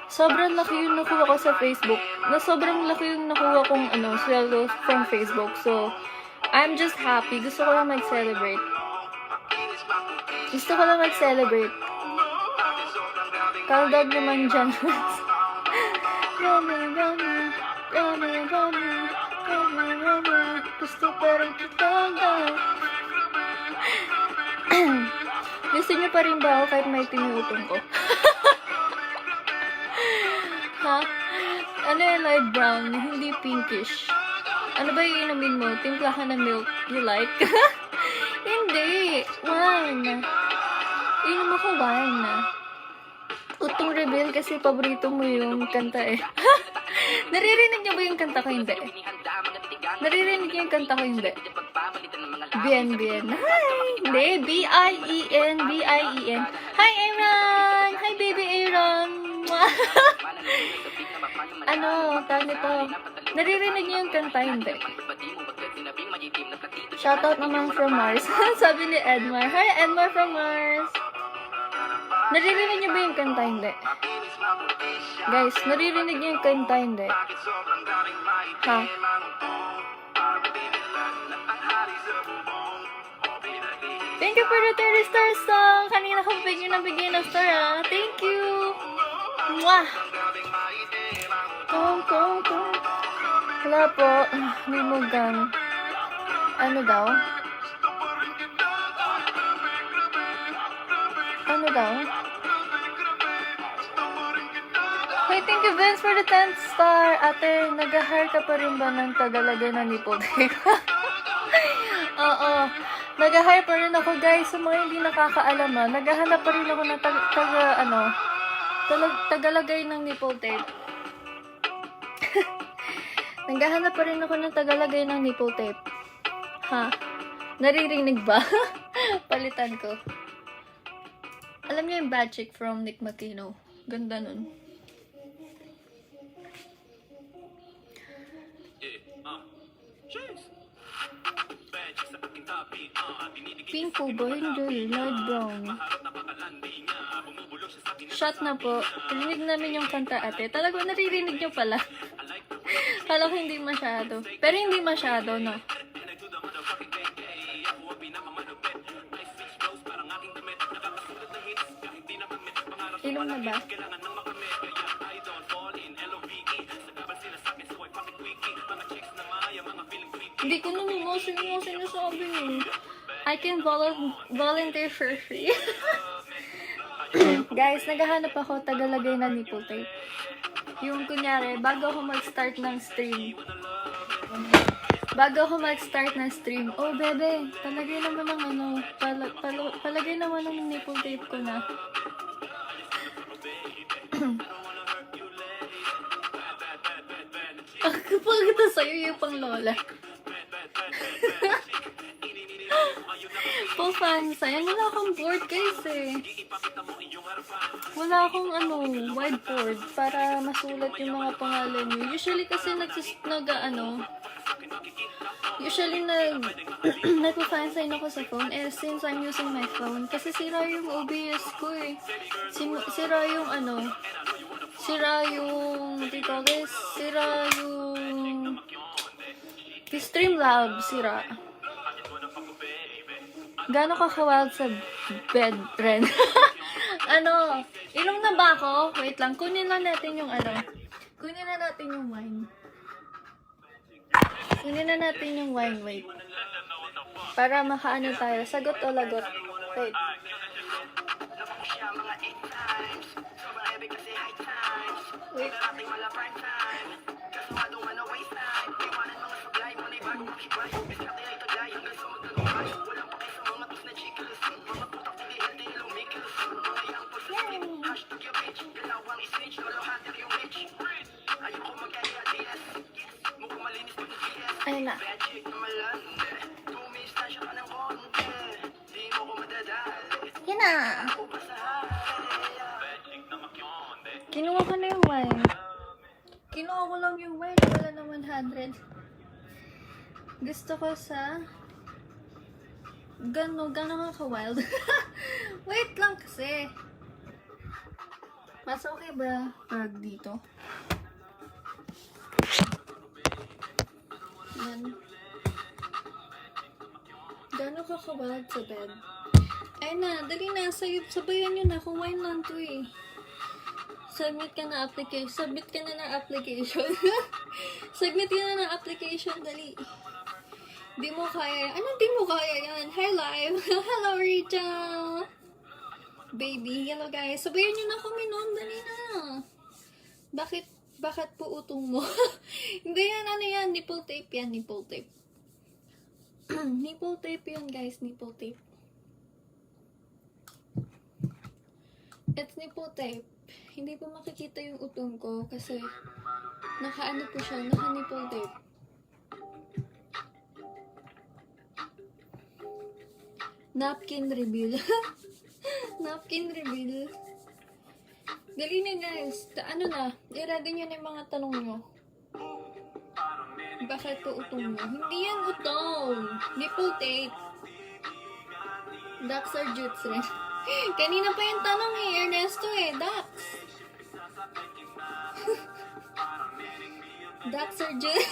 sobrang laki yung nakuha ko sa Facebook. Sobrang laki yung nakuha kong sweldo from Facebook. So, I'm just happy. Gusto ko lang mag-celebrate. Kaldog naman dyan. Gusto pa rin kitang gusto niyo pa rin ba ako kahit may tinutong ko? Ha? Ano yung light brown? Hindi pinkish. Ano ba yung inumin mo? Timpla ka ng milk. You like? Hindi. Wine. Inom ako wine. Utong rebel kasi paborito mo yung kanta eh. Naririnig niyo ba yung kanta ko? Hindi. Naririnig niyo yung kanta ko? Hindi. Bien, bien. Hi! Hindi. B-I-E-N. B-I-E-N. Hi, Aaron! Hi, baby Aaron! Ano? Tawag nito. Naririnig niyo yung kanta? Hindi. Shoutout naman from Mars. Sabi ni Edmar. Hi, Edmar from Mars. Naririnig niyo ba yung kanta? Hindi. Guys, naririnig niyo yung kanta? Hindi. Ha? Thank you for the 30 star song. Kanina ko bigyan ng star ah. Thank you. Mwah! Kong. Wala po. Limugang. Ano daw? Ano daw? Hey, thank you Vince for the 10th star. Ate, nag-hire ka pa rin ba ng tagalagay na nipple tape? Oo. Nag-hire pa rin ako guys. Sa mga hindi nakakaalam naghahanap pa rin ako ng tagalagay ng nipple tape. Naghahanap pa rin ako ng tagalagay ng nipple tape. Ha? Naririnig ba? Palitan ko. Alam niyo yung Bad Chick from Nick Makino? Ganda nun. Pink po ba? Hindi. Light brown. Shot na po. Rinig namin yung kanta ate. Talagang naririnig nyo pala. Kala ko hindi masyado. Pero hindi masyado, no? Ilong na ba? Hindi ko naman mo sinasabi niyo. I can volunteer for free. Guys, naghahanap ako tagalagay na nipple tape. Yung kunyari, bago ako mag-start ng stream. Oh, bebe, palagay naman ng palagay naman ng nipple tape ko na. Kapag ito sa'yo yung pang lola. Po fan, sayang wala akong board guys eh. Wala akong whiteboard para masulat yung mga pangalan nyo. Usually kasi nagpa-fan sign ako sa phone since I'm using my phone. Kasi sira yung OBS ko eh. Sira yung Streamlabs sira. Gano'n ka-wild sa bed, Ren? Inom na ba ako? Wait lang, kunin na natin yung wine. Kunin na natin yung wine, wait. Para makaano tayo. Sagot o lagot? Wait. Wait. Ayun na. Yan na. Kinuha ko na yung wine. Kinuha ko lang yung wine. Wala na 100. Gusto ko sa gano'n ka-wild. Wait lang kasi. Mas okay ba pag dito? Yan. Gano'n ka-wild sa bed? Ay na, dali na. Sabayan nyo na. Kung wine lang to eh. Submit ka na application. Submit ka na ng application. Submit ka na ng application, dali. Di mo kaya. Ano di mo kaya yan? Hi, live. Hello, Rachel. Baby. Hello, guys. Sabayan nyo na kami noon. Dali na. Bakit po utong mo? Hindi yan, ano yan. Nipple tape yan. Nipple tape. Nipple tape yan, guys. Nipple tape. It's nipple tape. Hindi po makikita yung utong ko kasi naka-ano po siya. Naka-nipple tape. Napkin reveal. Napkin reveal. Dali na, guys. Ano na, i-ready nyo na yung mga tanong nyo. Bakit po utong mo? Hindi yan utong. Nipple tape. Ducks or jutes rin. Kanina pa yung tanong eh, Ernesto eh. Ducks. Ducks or jutes?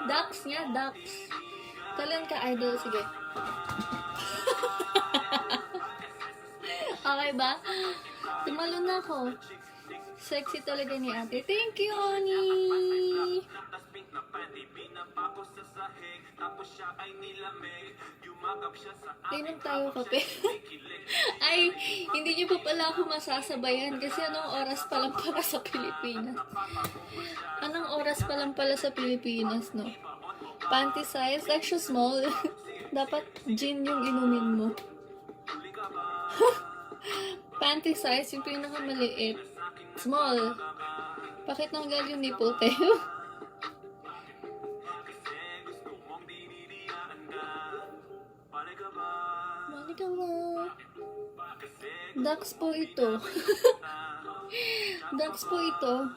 Ducks nga, ducks. Kailan ka idol? Sige. Okay ba? Tumalo na ako. Sexy talaga ni ate. Thank you, Oni! Inom tayo kape. Ay, hindi niyo pa pala ako masasabayan kasi anong oras pa lang pala sa Pilipinas. Anong oras pa lang pala sa Pilipinas, no? Panty size, extra small. Dapat gin yung inumin mo. Panty size, yung pinakamaliit. Small. Bakit nanggal yung nipple tape? Balik ka ba? Ducks po ito. Ducks po ito.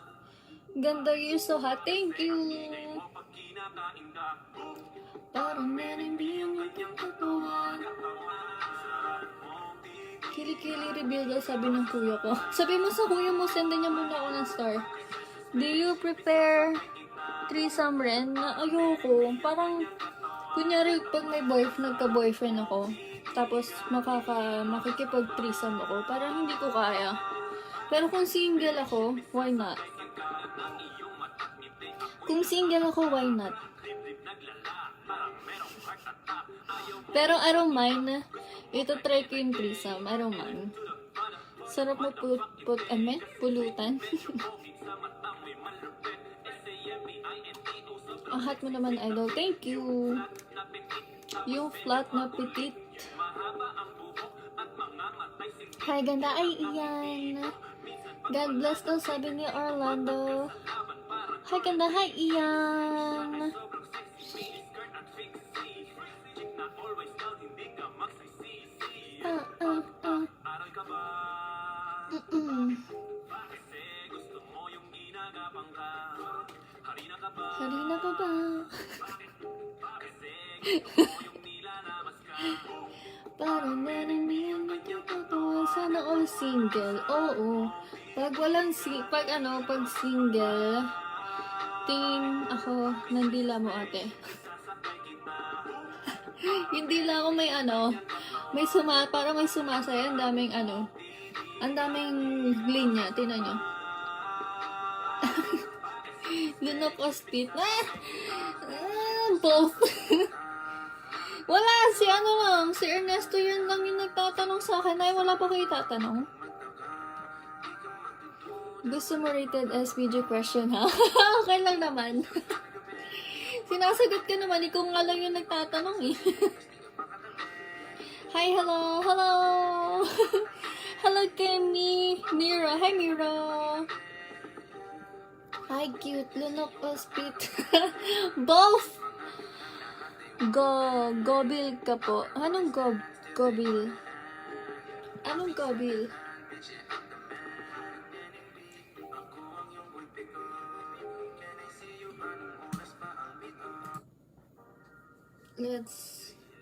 Ganda yung soha. Thank you. Parang nanimbiyan yung katuhan. Kili-kili reveal daw, sabi ng kuya ko. Sabi mo sa kuya mo, sendan niya muna ako ng star. Do you prepare threesome rin? Ayoko. Parang, kunyari, pag may nagka-boyfriend ako, tapos makikipag-threesome ako, parang hindi ko kaya. Pero kung single ako, why not? Kung single ako, why not? Pero I don't mind. Ito try ko yung threesome. I don't mind. Sarap mo pulutan. Ang hot mo naman, idol. Thank you. Yung flat na petit. Hi, ganda. Ay, iyan. God bless daw, sabi ni Orlando. Hi, ganda. Hi, iyan. Harina pa ba? Parang naniniyan nagtuturo. Sana all single. Oo. Pag single, tingin ako ng dila mo, ate. Hindi lang ako parang may sumasaya, ang daming linya, tingnan nyo. Lunok o spit. Both. Wala, si Ernesto yun lang yung nagtatanong sa akin. Ay, wala pa kayo tatanong? Gusto mo rated SPG question, ha? Okay lang naman. Sinasagot ka naman, ikaw nga lang yung nagtatanong eh. Hi, hello, hello. Hello, Kemi. Mira, hi Mira. Hi, cute. Lunok o spit. Both. Gobil ka po. Anong gobil? Anong gobil?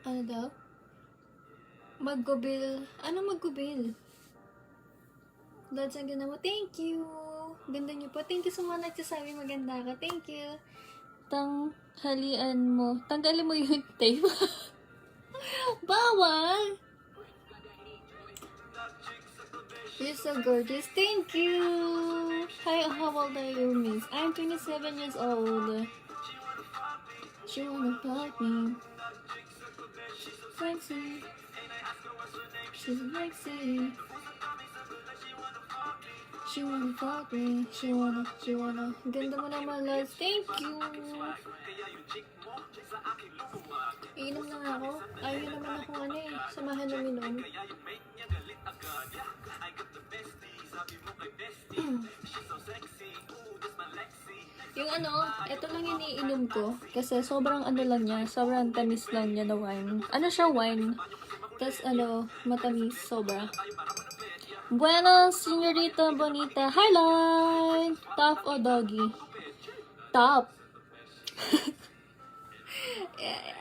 Ano daw? Maggobil. Ano maggobil? Let's ang ganda mo. Thank you. Ganda niyo po. Thank you so much nagsasabi maganda ka. Thank you. Tanghalian mo. Tanggalin mo yung tape. Bawal! You're so gorgeous. Thank you. Hi, how old are you, miss? I'm 27 years old. She wanna fuck me. Sexy. She's sexy. She wanna fuck me. She wanna. Ganda mo naman, Laz. Thank you. Iinom na nga ako. Ayaw naman ako samahan na minom. Yung ito lang iniinom ko. Kasi sobrang lang niya. Sobrang tamis lang niya na wine. Ano siya wine? Tapos matamis. Sobra. Buenas, señorita bonita. Hi, Line! Top o doggy? Top.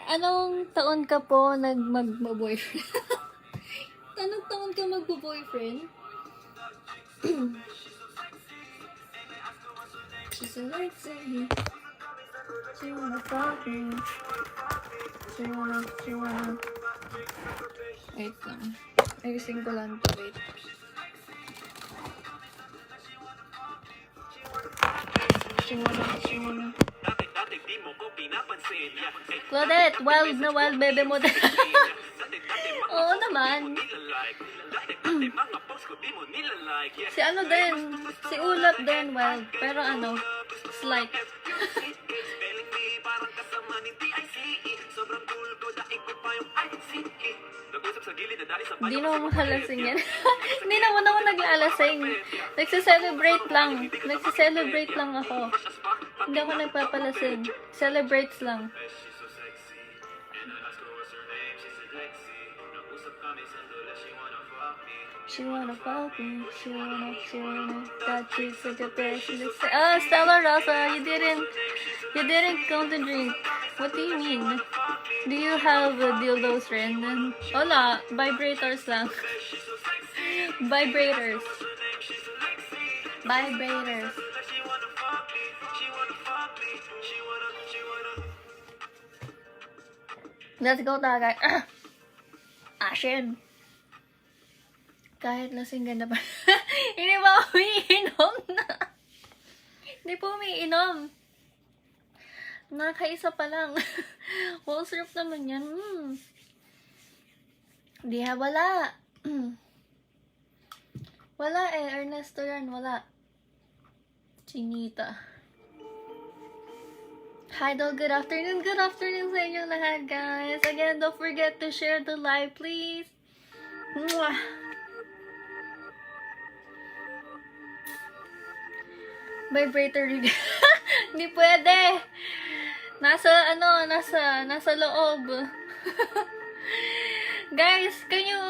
Anong taon ka po mag-boyfriend? Anong taon ka mag-boyfriend? She's so sexy. She wanna fuck me. She wanna. Wait lang. Ayusin ko lang to. Wait. She wanna. Claudette, wild na wild bebe mo din. Oo naman. Si din, si Ulap din, wild. Pero slight. Hindi naman makalasing yan. Hindi naman ako naglalasing. Nagsa-celebrate lang ako. Hindi ako nagpapalasing. Celebrates lang. She wanna fuck me. She wanna. That she's such a bitch. Oh, Stella Rosa, you didn't come to drink. What do you mean? Do you have a dildos, friend? Hola, vibrators lang. Vibrators. Let's go, tagay. Ashen. Kahit lasing ganda pa. Hindi ba umiinom na? Hindi po umiinom. Nakaisa pa lang. Whole syrup naman yan. Di wala. Wala Ernesto yan. Wala. Chinita. Hi, Dol. Good afternoon. Good afternoon sa inyo lahat, guys. Again, don't forget to share the live, please. Mwah! Vibrator rig. Hindi pwede. Nasa loob. Guys, can you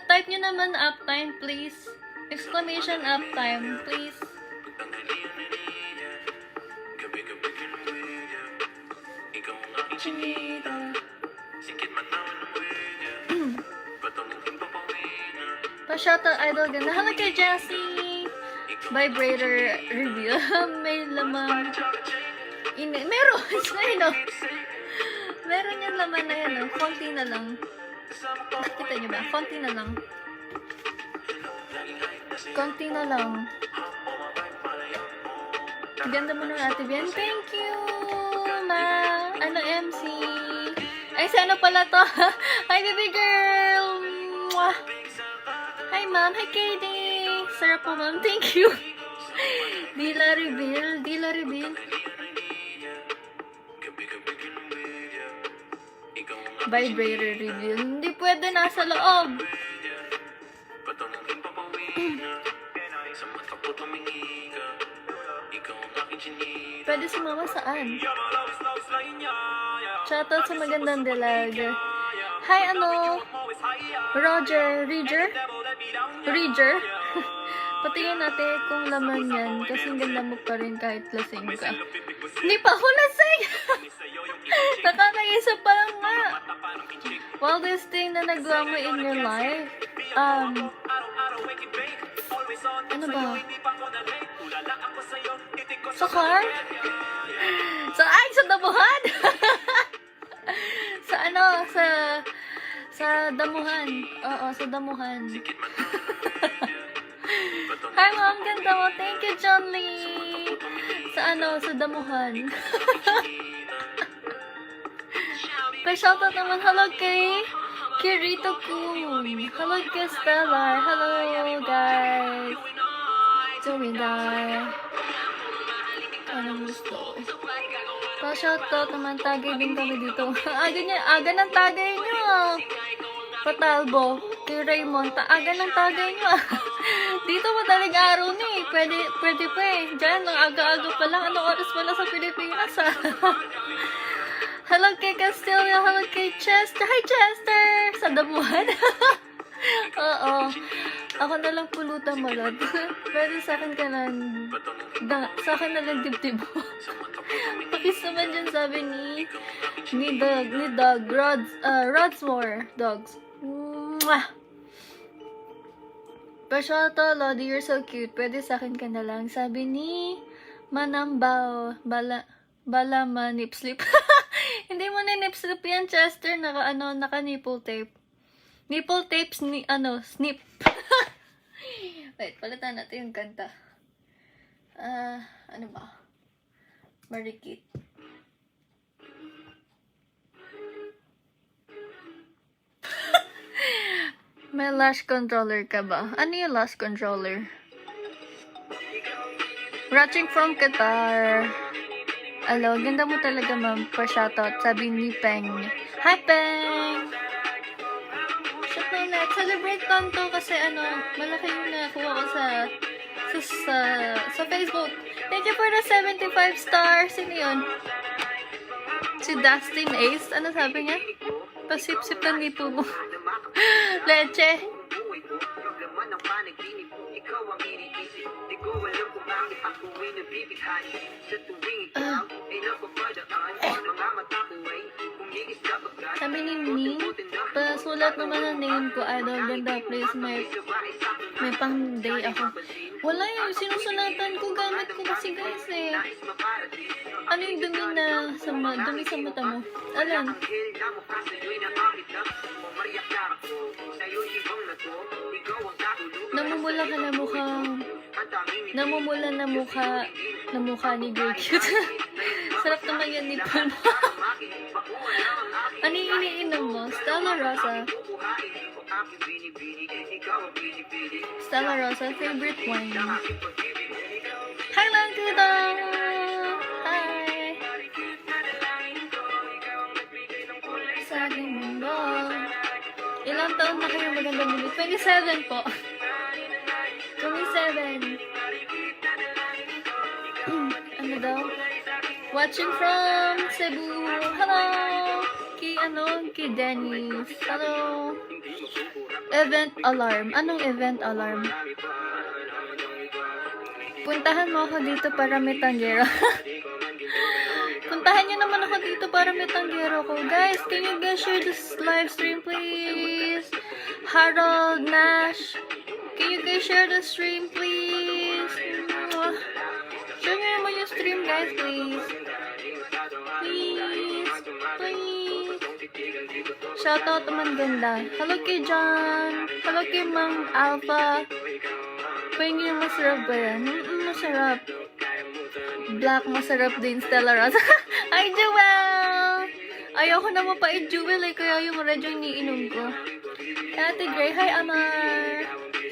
type nyo naman uptime, please? Exclamation uptime, please. Pa-shoutout idol ganda. Hello kay Jessie. Vibrator reveal. May lamang. Meron. Meron yung laman na yan. Konti na lang. Nakita nyo ba? Konti na lang. Konti na lang. Ganda mo ng Ate Bien. Thank you, ma. MC. Ay, sana pala to. Hi, baby girl. Mwah. Hi, ma'am. Hi, Katie. Sarap po, ma'am. Thank you. Dila reveal. Vibrator reveal. Hindi pwede nasa loob. Pwede si mama saan? Shoutout sa magandang dilag. Hi, Roger. Reger? Patingin natin kung laman yan. Kasi ganda mo pa rin kahit lasing ka. Hindi pa ako lasing! Nakakaisa pa lang nga. Wildest thing na nagawa mo in your life? Ano ba? Sa car? Sa damuhan? sa damuhan. Oo, sa damuhan. Hi, ma'am. Ganda mo. Thank you, John Lee. Sa damuhan. Pa-shoutout naman. Hello kay Kirito Kun. Hello kay Stellar. Hello, guys. Jomidar. Anong gusto? Pa-shoutout naman. Tagay din kami dito. Aga ng tagay nyo. Patalbo. Kay Raymond. Aga ng tagay nyo. Dito madaling araw na eh. Pwede pa eh. Diyan, ang aga-aga pa lang. Anong oras pa lang sa Pilipinas ah. Hello kay Castillo. Hello kay Chester. Hi Chester! Sa damuhan. Oo. Ako na lang pulutan malot. Pwede sa akin ka lang. Sa akin na lang dibdib mo. Pakis naman dyan sabi ni Dog. Rodsmore Dogs. Mwah! Pasyoto, Lodi, you're so cute. Pwede sa akin ka na lang. Sabi ni Manambao. Bala nip-slip. Hindi mo na nip-slip yan, Chester. Naka nipple tape. Nipple tapes, snip. Wait, palitan natin yung kanta. Ano ba? Marikit. May lash controller ka ba? Ano yung lash controller? Watching from Qatar. Hello, ganda mo talaga ma'am. Pa-shoutout. Sabi ni Peng. Hi Peng! Shout out na. Celebrate tanto kasi malaki yung nakuha ko sa Facebook. Thank you for the 75 stars. Sino yun? Si Dustin Ace. Ano sabi niya? Pasip-sip ng lipo mo. Leche. Sabi ni Ming, pasulat naman ang name ko, idol. Ganda, please. May pang day ako. Wala yung sinusulatan ko. Gamit ko kasi guys eh. Ano yung dumi sa mata mo? Alam. Namumula na mukha ni Girl Cute. Sarap naman yan ni Paul. Ano yung iniinom mo? Stella Rosa, favorite wine. Hi lang, tita! Hi! Sa aking mundo. Ilang taon na kayo magandang mundo? 27 po. 27. Ano daw? Watching from Cebu. Hello! Kay Dennis. Hello! Event alarm. Anong event alarm? Puntahan mo ako dito para may tanggero. Puntahan niyo naman ako dito para may tanggero ko. Guys, can you guys share this live stream please? Harold Nash. Can you guys share the stream please? Share nyo naman yung stream guys please. Please. Shoutout naman ganda. Hello kay John. Hello kay Mang Alpha. Pwede yung masarap ba yan? Masarap. Black, masarap din. Stella Rosa. Hi, Jewel! Ayoko na mapait Jewel eh. Kaya yung red yung iniinom ko. Ate Gray. Hi, Amar.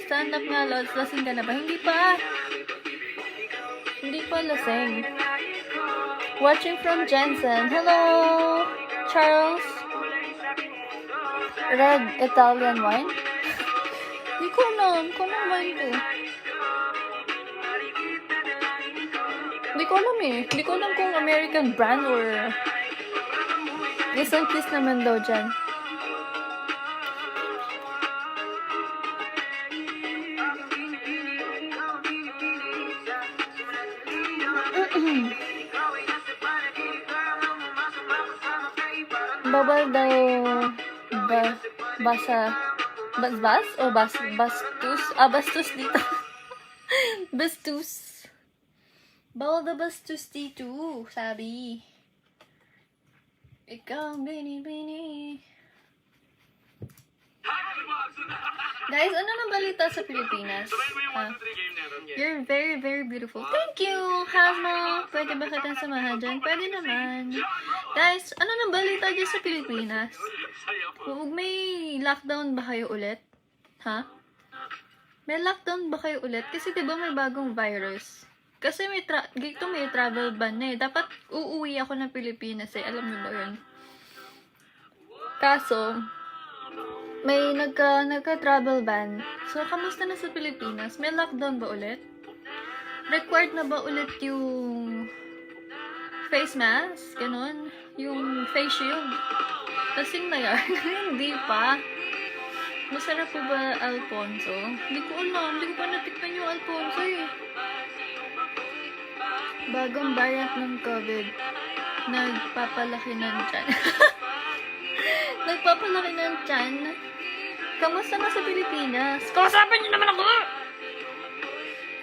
Stand up nga, Lods. Lasing ka na ba? Hindi pa. Hindi pa lasing. Watching from Jensen. Hello, Charles. Red Italian wine? Hindi ko alam. Kung anong wine to? Hindi ko alam eh. Hindi ko alam kung American brand or isang kiss naman daw dyan. Bawal daw basbas o bastus? Bastus dito. Bastus. Bawal daw bastus dito, sabi. Ikaw, bini. Guys, ano nang balita sa Pilipinas? You're very, very beautiful. Thank you, Hasmo. Pwede ba kitang samahan dyan? Pwede naman. Guys, ano nang balita dyan sa Pilipinas? May lockdown ba kayo ulit? Ha? May lockdown ba kayo ulit? Kasi diba may bagong virus? Kasi dito may travel ban na eh. Dapat uuwi ako ng Pilipinas eh. Alam mo ba yun? Kaso, may nagka-travel ban. So, kamusta na sa Pilipinas? May lockdown ba ulit? Required na ba ulit yung face mask? Ganon? Yung face shield? Kasing na yan? Hindi pa. Masarap po ba Alfonso? Hindi ko alam. Hindi ko pa natikpan yung Alfonso eh. Bagong variant ng COVID. Nagpapalaki ng tiyan. Nagpapalaki ng tiyan. Kamusta na sa Pilipinas? Kausapin niyo naman ako!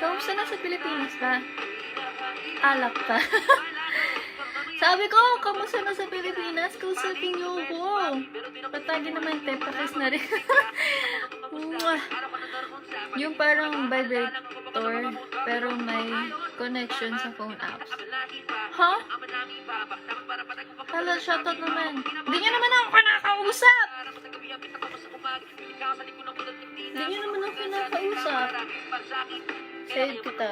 Kamusta na sa Pilipinas ba? Alak pa. Sabi ko, kamusta na sa Pilipinas? Kausapin niyo ako. Patagi naman, pakis na rin. Yung parang vibrator, pero may connection sa phone apps. Huh? Hala, shoutout naman. Hindi niyo naman ako kinakausap! Hindi niyo naman ako kinakausap. Save kita.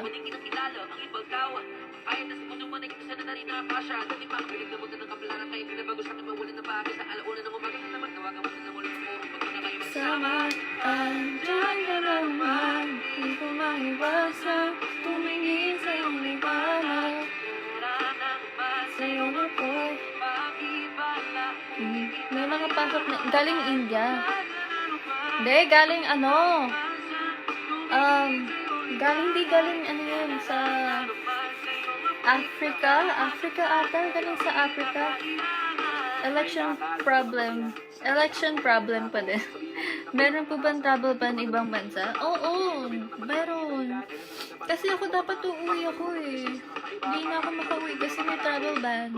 Sama ang dyan ka naman, di ko maiwasan, tumingin sa iyong liwanag. Sa iyong apoy. May mga pasok na, galing India. Hindi, galing ano, galing ano yun, sa Africa ata, galing sa Africa. Election problem pa din. Meron po bang travel ban ibang bansa? Oo, meron. Kasi ako dapat uuwi ako eh. Hindi na ako makauwi kasi may travel ban.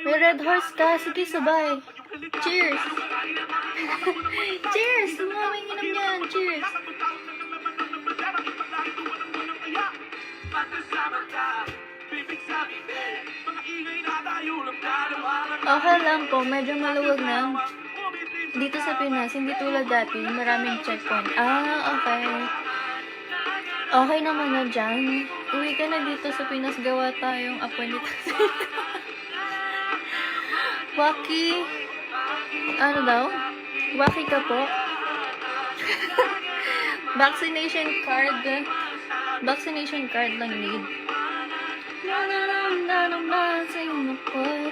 May red horse ka, sige sabay. Cheers! Cheers! Sumamay inom yan, cheers! Okay lang po, medyo maluwag na. Dito sa Pinas, hindi tulad dati, maraming checkpoint. Okay. Okay naman na dyan. Uwi ka na dito sa Pinas, gawa tayong appointment. Waki. Ano daw? Waki ka po? Vaccination card. Vaccination card lang need. Nananam sa iyong apoy.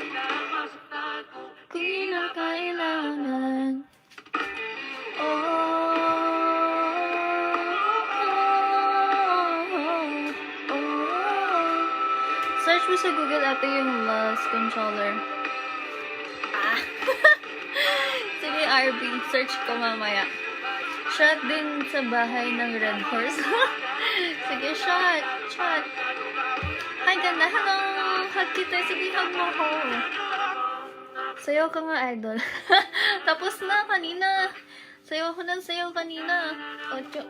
Kinakailangan. Search mo sa Google ate yung loss controller. Sige RB, search ko mamaya. Shot din sa bahay ng Red Horse. Sige, shot. Hi, ganda. Hello. Hug kita. Sige, hug mo ko. Sayaw ka nga, idol. Tapos na, kanina. Sayaw ko ng sayaw kanina. 8.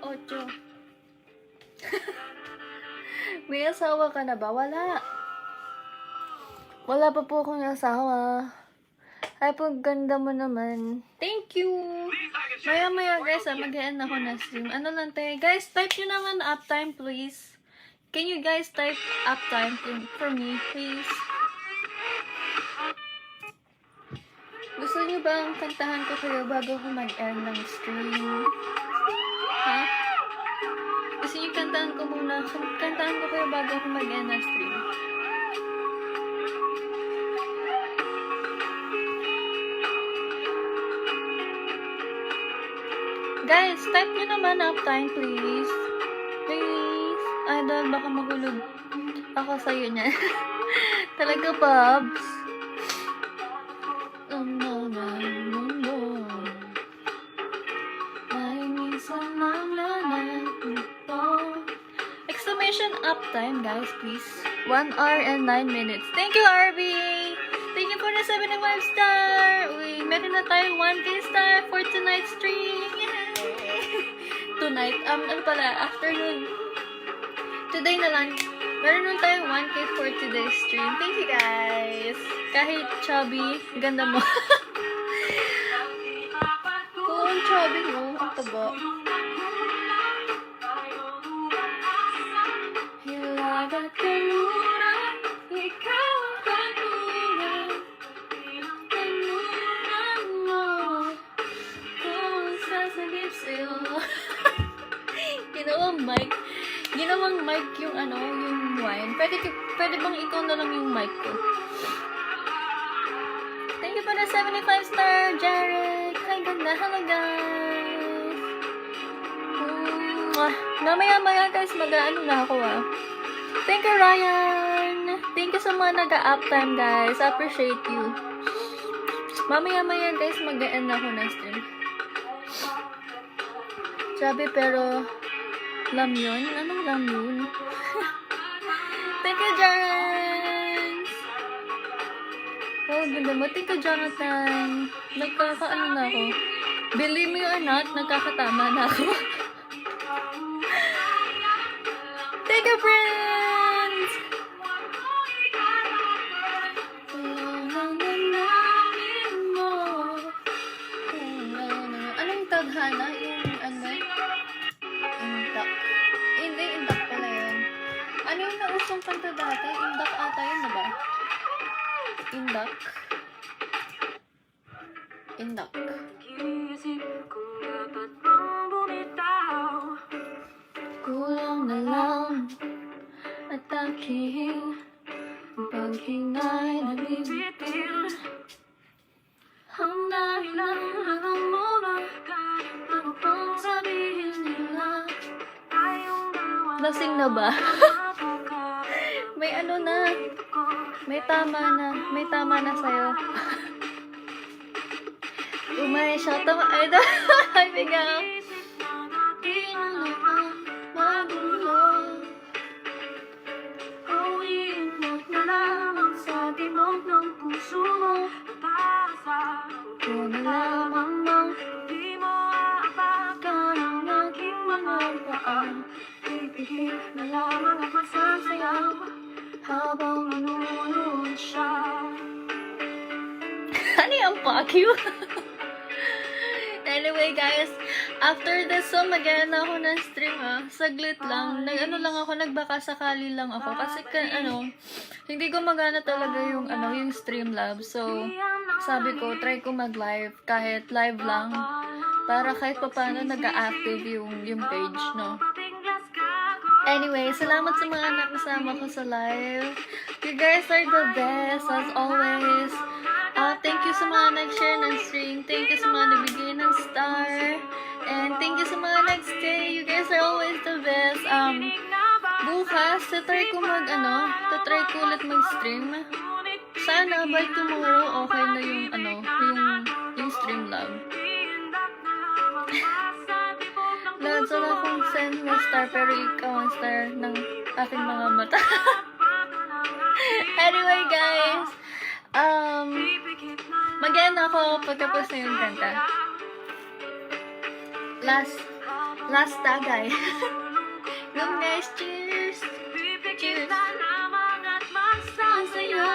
May asawa ka na ba? Wala. Wala pa po akong asawa. Ay, pag ganda mo naman. Thank you. Maya guys, mag-end ako na stream. Ano lang tayo? Guys, type nyo naman uptime, please. Can you guys type uptime for me, please? Gusto nyo bang kantahan ko kayo bago ko mag-end ng stream? Ha? Gusto nyo kantahan ko muna? Kantahan ko kayo bago ko mag-end ng stream. Guys, type nyo naman uptime, please. Please. Idol, baka mahulog ako sa'yo niyan. Talaga, Bobs. No. Ay, minsan lang lahat ito. Exclamation uptime, guys, please. 1 hour and 9 minutes. Thank you, RB! Thank you for the 7 and 5 star! Uy, meron na tayo 1K star for tonight's stream. Yeah! tonight. Ano pala, afternoon. Today na lang. Meron nun tayong 1K for today's stream. Thank you guys. Kahit chubby, ganda mo. Oo, ang chubby mo. Ang taba. Hilagat ka muna, ikaw ang kanunan. Kanunan mo, kung sasagip sa'yo. Ginawang mic yung yung wine. Pwede bang ikaw na lang yung mic ko? Thank you for the 75 star, Jarek. Hi, ganda. Hello, guys. Mamaya guys, mag-ano na ako Thank you, Ryan. Thank you sa mga nag-uptime, guys. I appreciate you. Mamaya guys, mag-end ako na stream. Sabi pero lam yun? Anong lam yun? Thank you, Jarens! Oh, ganda mo. Thank you, Jonathan. Nagkakaano na ako. Believe me or not, nagkakatama na ako. Thank you, friends! Anong tadhana? Yung Indak. Hindi, indak pala yun. Ano yung nausong kanta dati? Indak ata yun, diba? Indak. Indak. Kulang na lang at aking paghingay na bibitin. Ang dahilan alam mo ba? Ano pang sabihin nila? Lasing na ba? May ano na. May tama na sa'yo. Umay siya. Tama. Ay, ay, bigang. Magulo. Uwiin mo na lamang sa timog ng puso mo. Kung lamang mang di mo aapakan ang aking mga paan. Pipihit na lamang at magsasayaw habang manunood siya. Ano yung fuck you? Anyway guys, after this mag-end ako ng stream saglit lang. Nagbaka sakali lang ako kasi hindi ko magana talaga yung yung Streamlabs. So, sabi ko try ko mag-live kahit live lang para kahit papaano nag-active yung page, no. Anyway, salamat sa mga nakasama ko sa live. You guys are the best as always. Thank you sa mga nag-share ng stream. Thank you sa mga nabigay ng star. And thank you sa mga nag-stay. You guys are always the best. Bukas, tatry ko ulit mag-stream. Sana by tomorrow okay na yung Streamlab. Lahat wala akong send na star pero ikaw ang star ng aking mga mata. Anyway guys, mag-end ako pagkapos na yung kanta. Last tagay. Come guys, cheers! Cheers! Masaya!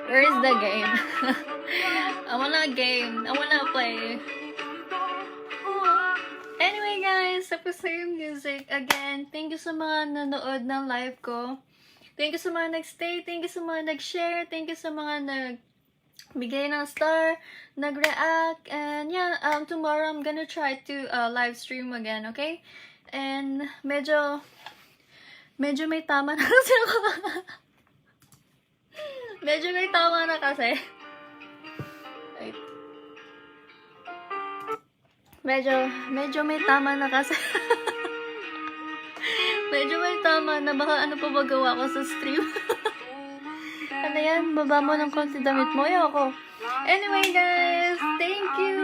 Where is the game? I wanna game. I wanna play. Anyway guys, tapos na yung music. Again, thank you sa mga nanood ng live ko. Thank you sa mga nag-stay. Thank you sa mga nag-share. Thank you sa mga nag-bigay ng star, nag-react. And yeah, tomorrow I'm gonna try to live stream again, okay? And medyo may tama na kasi ako. Medyo may tama na kasi. Wait. Medyo may tama na kasi. Medyo may tama na baka ano pa magawa ko sa stream. Ano yan? Baba mo ng konti damit mo. Ayoko. Anyway, guys. Thank you.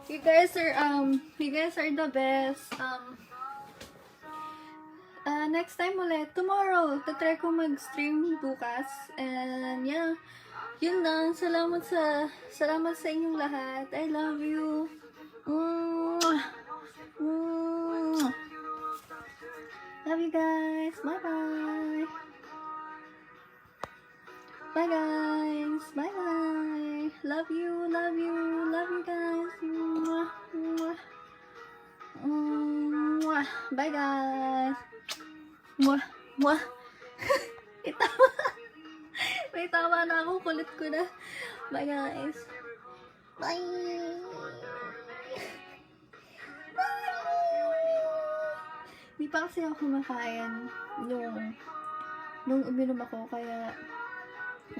You guys are the best. Next time ulit. Tomorrow. Tatry ko mag-stream bukas. And yeah. Yun lang. Salamat sa inyong lahat. I love you. Love you guys. Bye-bye. Bye guys. Bye-bye. Love you. Love you. Love you guys. Mwah. Mwah. Mwah. Bye guys. Mwah. Mwah. Itawa. May tawa na ako. Kulit ko na. Bye guys. Bye. Di pa kasi ako kumakain nung uminom ako, kaya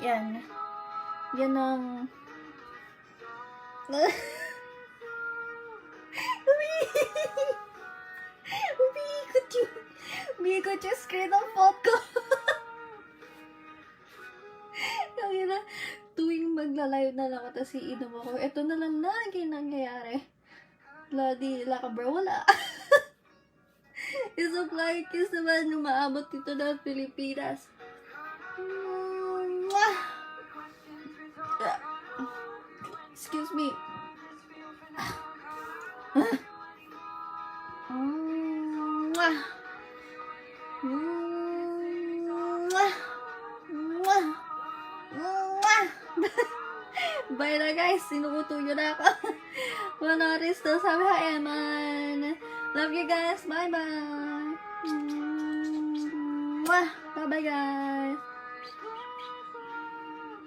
yan ang umiikot yung screen ng phone ko. Kaya na, tuwing magla-live na lang ako, tapos iinom ako, ito na lang lagi nangyayari. Bloody laka bro, wala. Isang flying kiss naman yung maabot dito ng Pilipinas. Excuse me. Bye na guys, sinukuto nyo na ako. Wala rin to, sabi ha Eman. Love you guys, bye bye. Bye bye guys.